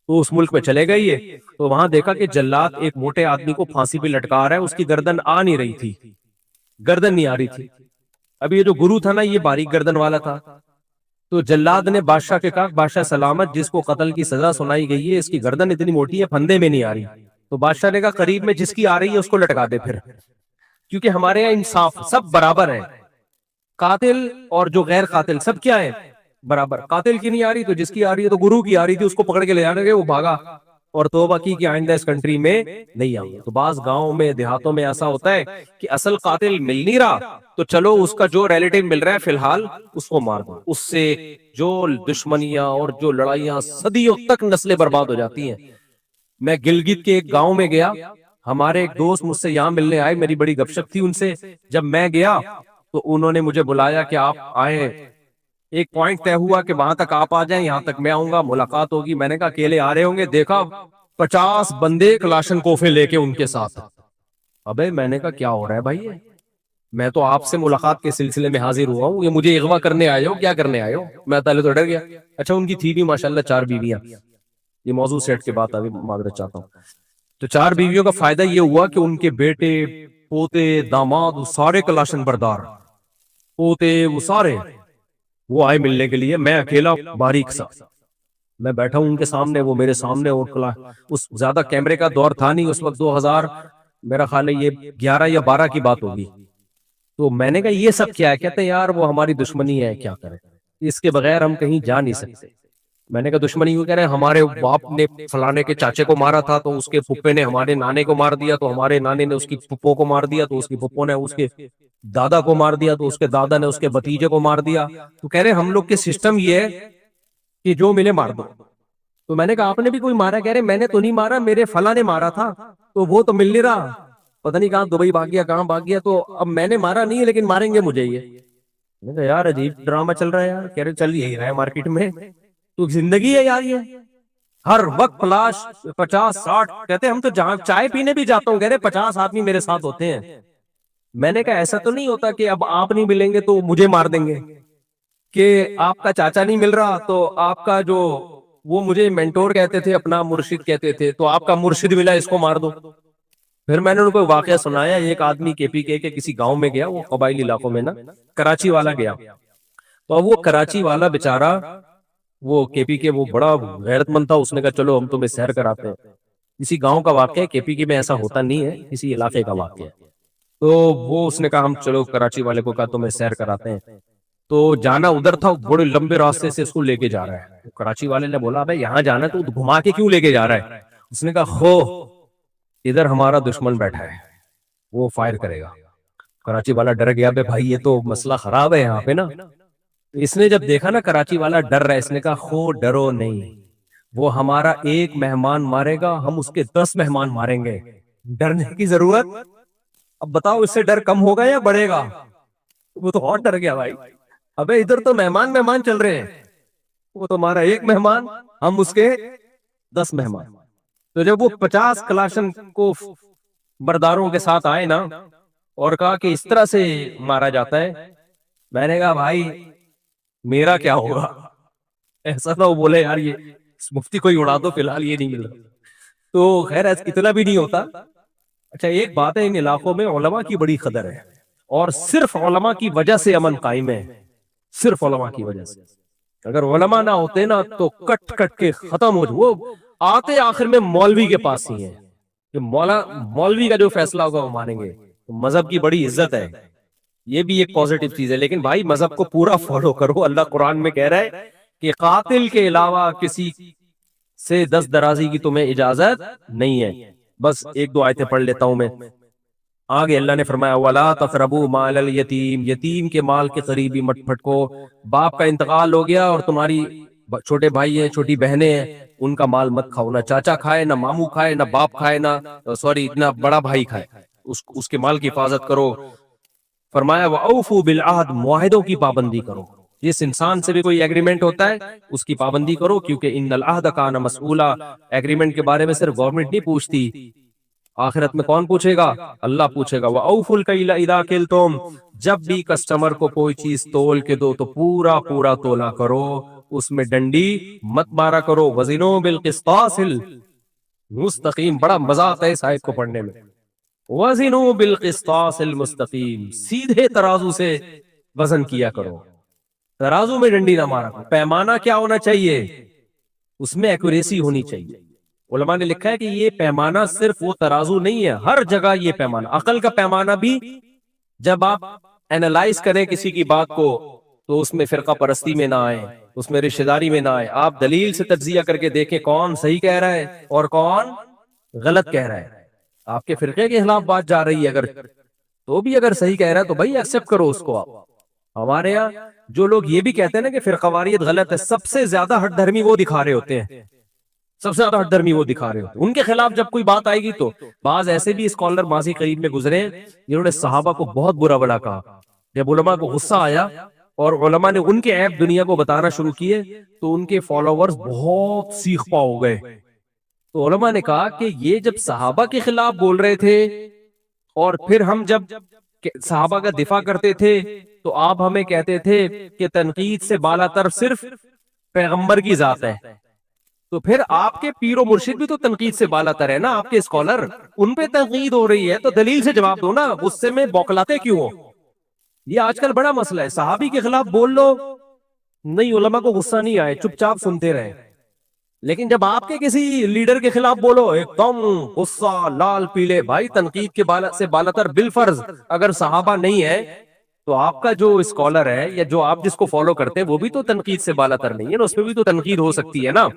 تو اس ملک میں چلے گئے یہ، تو وہاں دیکھا کہ جلاد ایک موٹے آدمی کو پھانسی پہ لٹکا رہا ہے، اس کی گردن آ نہیں رہی تھی، گردن نہیں آ رہی تھی. اب یہ جو گرو تھا نا، یہ باریک گردن والا تھا. تو جلاد نے بادشاہ کے کہا بادشاہ سلامت، جس کو قتل کی سزا سنائی گئی ہے اس کی گردن اتنی موٹی ہے پھندے میں نہیں آ رہی. تو بادشاہ نے کہا قریب میں جس کی آ رہی ہے اس کو لٹکا دے پھر، کیونکہ ہمارے یہاں انصاف سب برابر ہے، قاتل اور جو غیر قاتل سب کیا ہے برابر. قاتل کی نہیں آ رہی تو جس کی آ رہی ہے، تو گرو کی آ رہی تھی، اس کو پکڑ کے لے جانے گئے، وہ بھاگا اور توبہ کی کہ آئندہ اس کنٹری میں نہیں آؤں گے. تو بعض گاؤں میں دیہاتوں میں ایسا ہوتا ہے کہ اصل قاتل مل نہیں رہا، تو چلو اس کا جو ریلیٹیو مل رہا ہے فی الحال اس کو مار دو. اس سے جو دشمنیاں اور جو لڑائیاں صدیوں تک نسلیں برباد ہو جاتی ہیں. میں گلگت کے ایک گاؤں میں گیا، ہمارے ایک دوست مجھ سے یہاں ملنے آئے، میری بڑی گپ شپ تھی ان سے. جب میں گیا تو انہوں نے مجھے بلایا کہ آپ آئیں. ایک پوائنٹ طے ہوا کہ وہاں تک آپ آ جائیں، یہاں تک میں آؤں گا، ملاقات ہوگی. میں نے کہا اکیلے آ رہے ہوں گے؟ دیکھا 50 بندے کلاشن کوفے لے کے ان کے ساتھ. ابے میں نے کہا کیا ہو رہا ہے بھائی، میں تو آپ سے ملاقات کے سلسلے میں حاضر ہوا ہوں، یہ مجھے اغوا کرنے آئے ہو، کیا کرنے آئے ہو؟ میں پہلے تو ڈر گیا. اچھا ان کی تھی بھی ماشاءاللہ 4 بیویاں. یہ موضوع سیٹ کے بعد ابھی معذرت چاہتا ہوں. تو 4 بیویوں کا فائدہ یہ ہوا کہ ان کے بیٹے پوتے داماد وہ سارے کلاشن بردار، پوتے وہ سارے وہ آئے ملنے کے لیے. میں اکیلا باریک سا، میں بیٹھا ہوں ان کے سامنے، وہ میرے سامنے. اور اس زیادہ کیمرے کا دور تھا نہیں اس وقت، 2000 میرا خیال ہے یہ 11 یا 12 کی بات ہوگی. تو میں نے کہا یہ سب کیا ہے؟ کہتے ہیں یار وہ ہماری دشمنی ہے، کیا کریں، اس کے بغیر ہم کہیں جا نہیں سکتے. میں نے کہا دشمنی کیوں کہہ رہے ہیں؟ ہمارے باپ نے فلانے کے چاچے کو مارا تھا، تو اس کے پھپھے نے ہمارے نانے کو مار دیا، تو ہمارے نانے نے اس کی پھپھو کو مار دیا، تو اس کی پھپھو نے اس کے دادا کو مار دیا، تو اس کے دادا نے اس کے بھتیجے کو مار دیا. تو کہہ رہے ہم لوگ کے سسٹم یہ ہے کہ جو ملے مار دو. تو میں نے کہا آپ نے بھی کوئی مارا؟ کہہ رہے میں نے تو نہیں مارا، میرے فلاں نے مارا تھا، تو وہ تو مل نہیں رہا، پتہ نہیں کہاں دبئی بھاگ گیا، کہاں بھاگ گیا. تو اب میں نے مارا نہیں ہے لیکن ماریں گے مجھے. یہ میں نے کہا یار عجیب ڈرامہ چل رہا ہے یار. کہہ رہے چل یہی رہا ہے مارکیٹ میں، تو زندگی ہے یار. یہ ہر وقت فلاش 50-60. کہتے ہم تو جہاں چائے پینے بھی جاتا ہوں، کہہ رہے 50 آدمی میرے ساتھ ہوتے ہیں. میں نے کہا ایسا تو نہیں ہوتا کہ اب آپ نہیں ملیں گے تو مجھے مار دیں گے، کہ آپ کا چاچا نہیں مل رہا تو آپ کا جو وہ مجھے مینٹور کہتے تھے، اپنا مرشد کہتے تھے، تو آپ کا مرشد ملا اس کو مار دو. پھر میں نے ان کو واقعہ سنایا. ایک آدمی KPK کے کسی گاؤں میں گیا، وہ قبائلی علاقوں میں نا، کراچی والا گیا. تو اب وہ کراچی والا بیچارہ، وہ KPK وہ بڑا غیرت مند تھا، اس نے کہا چلو ہم تمہیں سیر کراتے ہیں. کسی گاؤں کا واقعہ ہے، KPK میں ایسا ہوتا نہیں ہے، کسی علاقے کا واقعہ ہے. تو وہ اس نے کہا ہم چلو کراچی والے کو کہا تمہیں سیر کراتے ہیں. تو جانا ادھر تھا، بڑے لمبے راستے سے اس کو لے کے جا رہا ہے. کراچی والے نے بولا بھائی یہاں جانا ہے تو گھما کے کیوں لے کے جا رہا ہے؟ اس نے کہا ہو ادھر ہمارا دشمن بیٹھا ہے، وہ فائر کرے گا. کراچی والا ڈر گیا، بھائی یہ تو مسئلہ خراب ہے یہاں پہ نا. اس نے جب دیکھا نا کراچی والا ڈر رہا ہے، اس نے کہا ہو ڈرو نہیں، وہ ہمارا 1 مہمان مارے گا، ہم اس کے 10 مہمان ماریں گے، ڈرنے کی ضرورت. اب بتاؤ اس سے ڈر کم ہوگا یا بڑھے گا؟ وہ تو اور ڈر گیا بھائی. ابے ادھر تو مہمان چل رہے ہیں، وہ تو ہمارا 1 مہمان، ہم اس کے 10 مہمان. تو جب وہ 50 کلاشن کو برداروں کے ساتھ آئے نا اور کہا کہ اس طرح سے مارا جاتا ہے، میں نے کہا بھائی میرا کیا ہوگا؟ ایسا نہ وہ بولے یار یہ مفتی کوئی اڑا دو، فی الحال یہ نہیں مل رہا. تو خیر اتنا بھی نہیں ہوتا. اچھا ایک بات ہے، ان علاقوں میں علماء کی بڑی قدر ہے، اور صرف علماء کی وجہ سے امن قائم ہے، صرف علماء کی وجہ سے. اگر علماء نہ ہوتے نا تو کٹ کٹ کے ختم ہو. وہ آتے آخر میں مولوی کے پاس ہی ہیں، کہ مولوی کا جو فیصلہ ہوگا وہ مانیں گے. مذہب کی بڑی عزت ہے، یہ بھی ایک پازیٹیو چیز ہے. لیکن بھائی مذہب کو پورا فالو کرو. اللہ قرآن میں کہہ رہا ہے کہ قاتل کے علاوہ کسی سے دست درازی کی تمہیں اجازت نہیں ہے. بس 1-2 آیتیں پڑھ لیتا ہوں میں. آگے اللہ نے فرمایا وَلَا تَقْرَبُوا مَالَ الْيَتِيمِ، یتیم کے مال کے قریبی مت پھٹکو. باپ کا انتقال ہو گیا اور تمہاری چھوٹے بھائی ہیں، چھوٹی بہنیں ہیں، ان کا مال مت کھاؤ. نہ چاچا کھائے، نہ ماموں کھائے، نہ باپ کھائے، نہ بڑا بھائی کھائے. اس کے مال کی حفاظت کرو. فرمایا وَأَوْفُوا بِالْعَهْدِ، معاہدوں کی پابندی کرو. جس انسان سے بھی کوئی ایگریمنٹ ہوتا ہے اس کی پابندی کرو، کیونکہ ان العہد کان مسئولا، ایگریمنٹ کے بارے میں صرف گورنمنٹ نہیں پوچھتی، آخرت میں کون پوچھے گا؟ اللہ پوچھے گا. وَأَوْفُوا الْكَيْلَ إِذَا كِلْتُمْ، جب بھی کسٹمر کو کوئی چیز تول کے دو تو پورا پورا تولا کرو، اس میں ڈنڈی مت مارا کرو. وَزِنُوا بِالْقِسْطَاسِ الْمُسْتَقِيمِ، بڑا مزہ آتا ہے اس آیت کو پڑھنے میں. وَزِنُوا بِالْقِسْطَاسِ الْمُسْتَقِيمِ، سیدھے ترازو سے وزن کیا کرو، ترازو میں ڈنڈی نہ مارا کرو. پیمانہ کیا ہونا چاہیے؟ اس میں ایکوریسی ہونی چاہیے. علماء نے لکھا ہے کہ یہ پیمانہ صرف وہ ترازو نہیں ہے، ہر جگہ یہ پیمانہ، عقل کا پیمانہ بھی جب آپ اینالائز کریں کسی کی بات کو تو اس میں فرقہ پرستی میں نہ آئے، اس میں رشتہ داری میں نہ آئے. آپ دلیل سے تجزیہ کر کے دیکھیں کون صحیح کہہ رہا ہے اور کون غلط کہہ رہا ہے. آپ کے فرقے کے خلاف بات جا رہی ہے اگر تو بھی اگر صحیح کہہ رہا ہے تو بھائی ایکسپٹ کرو اس کو. آپ ہمارے ہاں جو لوگ یہ بھی کہتے ہیں نا کہ فرقہ واریت غلط ہے، سب سے زیادہ ہٹ دھرمی وہ دکھا رہے ہوتے ہیں، سب سے زیادہ ہٹ دھرمی وہ دکھا رہے ہوتے ہیں. ان کے خلاف جب کوئی بات آئے گی تو بعض ایسے بھی اسکالر ماضی قریب میں گزرے جنہوں نے صحابہ کو بہت برا بلا کہا. جب علماء کو غصہ آیا اور علماء نے ان کے عیب دنیا کو بتانا شروع کیے تو ان کے فالوورز بہت سیخ پا ہو گئے. تو علماء نے کہا کہ یہ جب صحابہ کے خلاف بول رہے تھے اور پھر ہم جب صحابہ کا دفاع کرتے تھے تو آپ ہمیں کہتے تھے کہ تنقید سے بالا تر صرف پیغمبر کی ذات ہے. تو پھر آپ کے پیر و مرشد بھی تو تنقید سے بالا تر ہے نا، آپ کے اسکالر، ان پہ تنقید ہو رہی ہے تو دلیل سے جواب دو نا، غصے میں بوکلاتے کیوں ہو؟ یہ آج کل بڑا مسئلہ ہے. صحابی کے خلاف بول لو، نہیں علماء کو غصہ نہیں آئے، چپ چاپ سنتے رہے. لیکن جب آپ کے کسی لیڈر کے خلاف بولو ایک دم غصہ لال پیلے. بھائی تنقید کے سے بالا تر بالفرض اگر صحابہ نہیں ہے تو آپ کا جو اسکالر ہے یا جو آپ جس کو فالو کرتے ہیں وہ بھی تو تنقید سے بالا تر نہیں ہے نا، اس پہ بھی تو تنقید ہو سکتی ہے نا.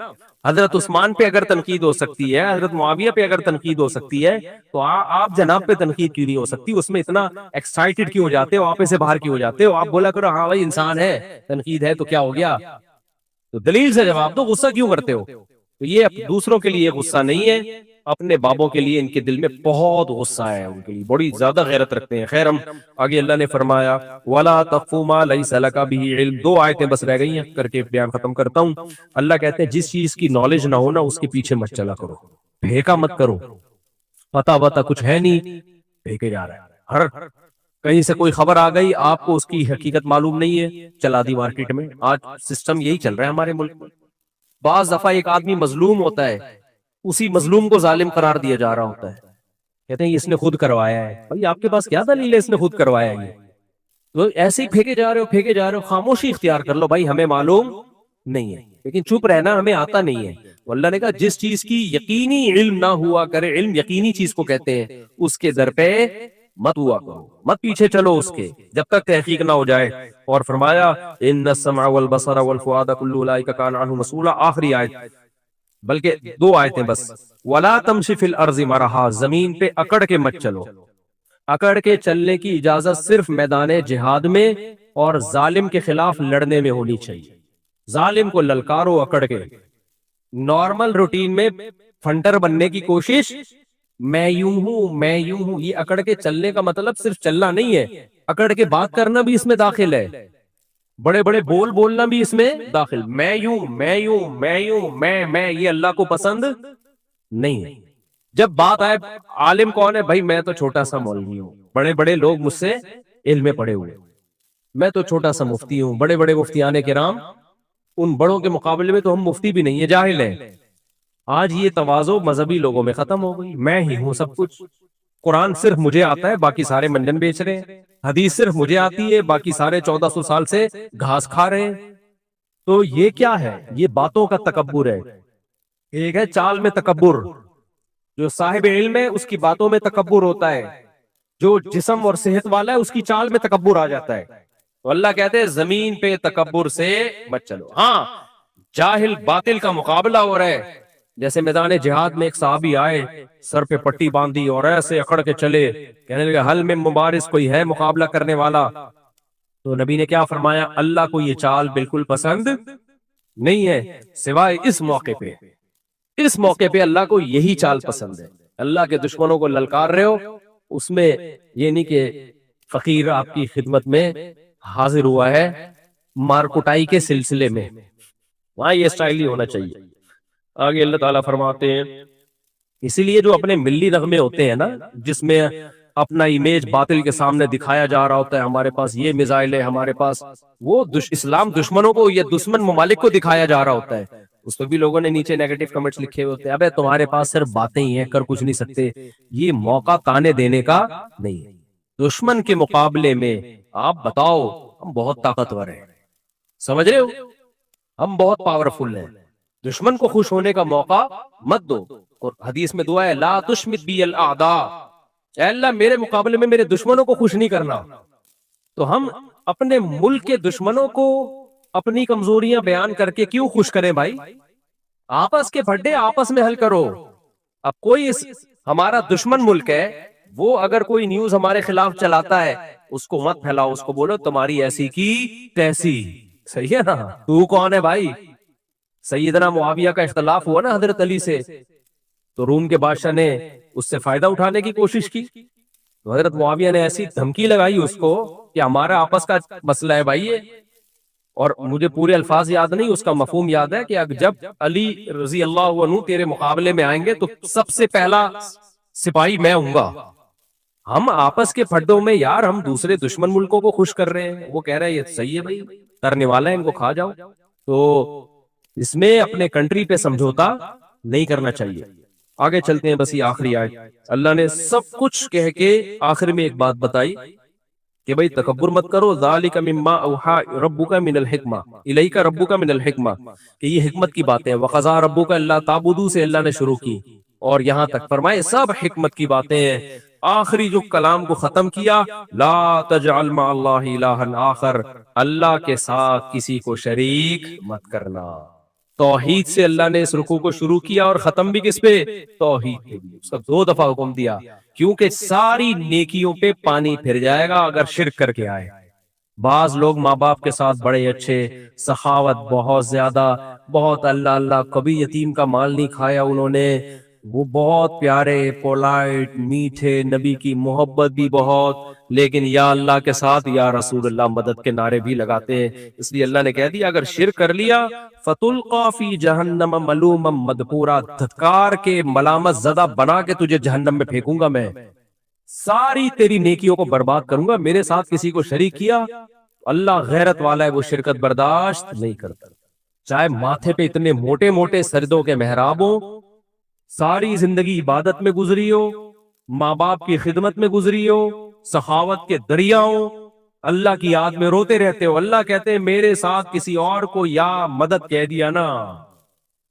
حضرت عثمان پہ اگر تنقید ہو سکتی ہے، حضرت معاویہ پہ اگر تنقید ہو سکتی ہے تو آپ جناب پہ تنقید کیوں نہیں ہو سکتی؟ اس میں اتنا ایکسائٹڈ کیوں ہو جاتے ہو، آپ سے باہر کیوں ہو جاتے ہو؟ آپ بولا کرو ہاں بھائی انسان ہے، تنقید ہے تو کیا ہو گیا، تو دلیل سے جواب دو، غصہ کیوں کرتے ہو؟ تو یہ دوسروں کے لیے غصہ نہیں ہے، اپنے بابوں کے لیے ان کے دل میں بہت غصہ ہے، ان کے لیے بڑی زیادہ غیرت رکھتے ہیں. خیر ہم آگے اللہ نے فرمایا وَلَا تَقْفُ مَا لَيْسَ لَكَ بِهِ عِلْمٌ. 2 آیتیں بس رہ گئی ہیں کر کے بیان ختم کرتا ہوں. اللہ کہتے ہیں جس چیز کی نالج نہ ہونا اس کے پیچھے مت چلا کرو، بھیکا مت کرو، پتا کچھ ہے نہیں بھیکے جا رہا ہے. ہر کہیں سے کوئی خبر آ گئی، آپ کو اس کی حقیقت معلوم نہیں ہے، چلا دی مارکیٹ میں. آج سسٹم یہی چل رہا ہے ہمارے ملک میں. بعض دفعہ ایک آدمی مظلوم ہوتا ہے، اسی مظلوم کو ظالم قرار دیا جا رہا ہوتا ہے، کہتے ہیں اس نے خود کروایا ہے. بھائی آپ کے پاس کیا دلیل ہے اس نے خود کروایا ہے؟ تو ایسے ہی پھینکے جا رہے ہو. خاموشی اختیار کر لو، بھائی ہمیں معلوم نہیں ہے، لیکن چپ رہنا ہمیں آتا نہیں ہے. اللہ نے کہا جس چیز کی یقینی علم نہ ہوا کرے، علم یقینی چیز کو کہتے ہیں، اس کے در پہ مت ہوا کرو، مت پیچھے چلو اس کے جب تک تحقیق نہ ہو جائے. اور فرمایا ان السمع والبصر والفؤاد كل اولئک كان عنه مسؤولا. آخری آیت، بلکہ 2 آیتیں بس. ولا تمشي في الارض مرحا، زمین پہ اکڑ کے مت چلو. اکڑ کے چلنے کی اجازت صرف میدان جہاد میں اور ظالم کے خلاف لڑنے میں ہونی چاہیے. ظالم کو للکارو اکڑ کے. نارمل روٹین میں فنٹر بننے کی کوشش، میں یوں ہوں، یہ اکڑ کے چلنے کا مطلب صرف چلنا نہیں ہے، اکڑ کے بات کرنا بھی اس میں داخل ہے، بڑے بڑے بول بولنا بھی اس میں داخل. میں یوں، میں یہ اللہ کو پسند نہیں ہے. جب بات آئے عالم کون ہے، بھائی میں تو چھوٹا سا مولوی ہوں، بڑے بڑے لوگ مجھ سے علم میں پڑے ہوئے، میں تو چھوٹا سا مفتی ہوں، بڑے بڑے مفتیان کرام، ان بڑوں کے مقابلے میں تو ہم مفتی بھی نہیں ہے، جاہل ہیں. آج یہ تواضع مذہبی لوگوں میں ختم ہو گئی. میں ہی ہوں سب کچھ، قرآن صرف مجھے آتا ہے، باقی سارے منجن بیچ رہے ہیں، حدیث صرف مجھے آتی ہے، باقی سارے 1400 سال سے گھاس کھا رہے ہیں. تو یہ کیا ہے؟ یہ باتوں کا تکبر ہے. ایک ہے چال میں تکبر، جو صاحب علم ہے اس کی باتوں میں تکبر ہوتا ہے، جو جسم اور صحت والا ہے اس کی چال میں تکبر آ جاتا ہے. تو اللہ کہتے ہیں زمین پہ تکبر سے مت چلو. ہاں جاہل باطل کا مقابلہ ہو رہا ہے، جیسے میدان جہاد میں ایک صحابی آئے، سر پہ پٹی باندھی اور ایسے اکڑ کے چلے، کہنے لگے حل میں مبارز، کوئی ہے مقابلہ کرنے والا؟ تو نبی نے کیا فرمایا؟ اللہ کو یہ چال بالکل پسند نہیں ہے، سوائے اس موقع پہ. اس موقع پہ اللہ کو یہی چال پسند ہے. اللہ کے دشمنوں کو للکار رہے ہو، اس میں یہ نہیں کہ فقیر آپ کی خدمت میں حاضر ہوا ہے مارکوٹائی کے سلسلے میں. وہاں یہ اسٹائل ہی ہونا چاہیے. آگے اللہ تعالیٰ فرماتے ہیں اسی لیے جو اپنے ملی نغمے ہوتے ہیں نا جس میں اپنا امیج باطل کے سامنے دکھایا جا رہا ہوتا ہے, ہمارے پاس یہ میزائل ہے, ہمارے پاس وہ اسلام دشمنوں کو یا دشمن ممالک کو دکھایا جا رہا ہوتا ہے, اس پہ بھی لوگوں نے نیچے نیگیٹو کمنٹس لکھے ہوتے ہیں, ابے تمہارے پاس صرف باتیں ہی ہیں, کر کچھ نہیں سکتے. یہ موقع تانے دینے کا نہیں ہے. دشمن کے مقابلے میں آپ بتاؤ ہم بہت طاقتور ہیں, سمجھ رہے ہو, ہم بہت پاورفل ہیں. دشمن کو خوش ہونے کا موقع مت دو. اور حدیث میں دعا ہے لا تشمت بی الاعداء, اے اللہ میرے مقابلے میں میرے دشمنوں کو خوش نہیں کرنا. تو ہم اپنے ملک کے دشمنوں کو اپنی کمزوریاں بیان کر کے کیوں خوش کریں بھائی؟ آپس کے پھڈے آپس میں حل کرو. اب کوئی ہمارا دشمن ملک ہے, وہ اگر کوئی نیوز ہمارے خلاف چلاتا ہے اس کو مت پھیلاؤ, اس کو بولو تمہاری ایسی کی تیسی. صحیح ہے نا, تو کون ہے بھائی؟ سیدنا معاویہ کا اختلاف ہوا نا حضرت علی سے, تو روم کے بادشاہ نے اس سے فائدہ اٹھانے کی کوشش کی, تو حضرت معاویہ نے ایسی دھمکی لگائی اس کو کہ ہمارا آپس کا مسئلہ ہے بھائی یہ. اور مجھے پورے الفاظ یاد نہیں, اس کا مفہوم یاد ہے کہ جب علی رضی اللہ عنہ تیرے مقابلے میں آئیں گے تو سب سے پہلا سپاہی میں ہوں گا. ہم آپس کے پھڈوں میں یار ہم دوسرے دشمن ملکوں کو خوش کر رہے ہیں, وہ کہہ رہے ہیں یہ صحیح ہے بھائی, ترنے والا ہے ان کو کھا جاؤ. تو اس میں اپنے کنٹری پہ سمجھوتا نہیں کرنا چاہیے. آگے چلتے ہیں, بس یہ آخری آیت. اللہ نے سب کچھ کہہ کے آخر میں ایک بات بتائی کہ بھئی تکبر مت کرو. ذالک مما اوحا ربک من الحکمہ الیک ربک من الحکمہ, کہ یہ حکمت کی باتیں ہیں. وقضا ربک الا تعبدوا سے اللہ نے شروع کی اور یہاں تک فرمائے سب حکمت کی باتیں ہیں. آخری جو کلام کو ختم کیا لا تجعل مع اللہ الہا آخر, اللہ کے ساتھ کسی کو شریک مت کرنا. توحید سے اللہ نے اس رکوع کو شروع کیا اور ختم بھی کس پہ؟ توحید پہ. اس کا 2 دفعہ حکم دیا کیونکہ ساری نیکیوں پہ پانی پھر جائے گا اگر شرک کر کے آئے. بعض لوگ ماں باپ کے ساتھ بڑے اچھے, سخاوت بہت زیادہ, بہت اللہ اللہ, کبھی یتیم کا مال نہیں کھایا انہوں نے, وہ بہت پیارے, پولائٹ, میٹھے, نبی کی محبت بھی بہت, لیکن یا اللہ کے ساتھ یا رسول اللہ مدد کے نعرے بھی لگاتے ہیں. اس لیے اللہ نے کہہ دیا اگر شرک کر لیا فَتُلْقَى فِي جَهَنَّمَ مَلُومًا مَدْحُورًا, دھتکار کے ملامت زدہ بنا کے تجھے جہنم میں پھینکوں گا میں, ساری تیری نیکیوں کو برباد کروں گا. میرے ساتھ کسی کو شریک کیا, اللہ غیرت والا ہے, وہ شرکت برداشت نہیں کرتا. چاہے ماتھے پہ اتنے موٹے موٹے سجدوں کے محراب ہوں, ساری زندگی عبادت میں گزری ہو, ماں باپ کی خدمت میں گزری ہو, سخاوت کے دریا ہو, اللہ کی یاد میں روتے رہتے ہو, اللہ کہتے ہیں میرے ساتھ کسی اور کو یا مدد کہہ دیا نا,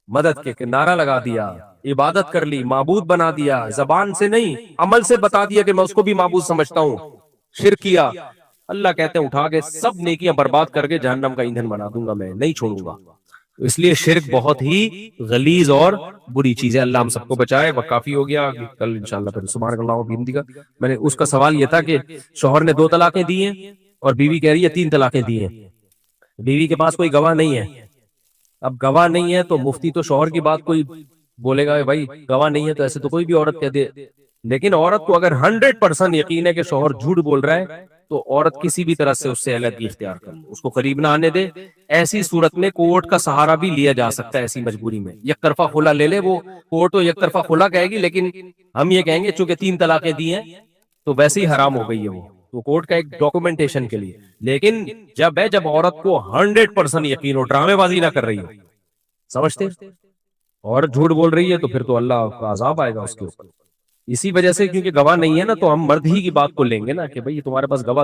مدد کے نعرہ لگا دیا, عبادت کر لی, معبود بنا دیا, زبان سے نہیں عمل سے بتا دیا کہ میں اس کو بھی معبود سمجھتا ہوں, شرک کیا, اللہ کہتے ہیں اٹھا کے سب نیکیاں برباد کر کے جہنم کا ایندھن بنا دوں گا, میں نہیں چھوڑوں گا. اس لیے شرک بہت ہی غلیظ اور بری چیز ہے. اللہ ہم سب کو بچائے. وقت کافی ہو گیا, کل انشاءاللہ پھر سبحانک اللہم و بحمدک. میں نے اس کا سوال یہ تھا کہ شوہر نے 2 طلاقیں دی ہیں اور بیوی کہہ رہی ہے 3 طلاقیں دی ہیں, بیوی کے پاس کوئی گواہ نہیں ہے. اب گواہ نہیں ہے تو مفتی تو شوہر کی بات کوئی بولے گا بھائی گواہ نہیں ہے, تو ایسے تو کوئی بھی عورت کہہ دے. لیکن عورت کو اگر 100% یقین ہے کہ شوہر جھوٹ بول رہا ہے تو عورت کسی بھی طرح سے اس سے علیحدگی اختیار کر, اس کو قریب نہ آنے دے. ایسی صورت میں کورٹ کا سہارا بھی لیا جا سکتا ہے. ایسی مجبوری میں یک طرفہ خلا لے لے, وہ کورٹ تو یک طرفہ خلا کہے گی, لیکن ہم یہ کہیں گے چونکہ 3 طلاقیں دی ہیں تو ویسے ہی حرام ہو گئی ہے وہ, تو کورٹ کا ایک ڈاکومنٹیشن کے لیے. لیکن جب عورت کو 100% یقین ہو, ڈرامے بازی نہ کر رہی ہو, سمجھتے عورت جھوٹ بول رہی ہے تو پھر تو اللہ کا عذاب آئے گا اس کے اوپر. اسی وجہ سے کیونکہ گواہ نہیں ہے نا, تو ہم مرد ہی کی بات کو لیں گے نا کہ بھئی تمہارے پاس گواہ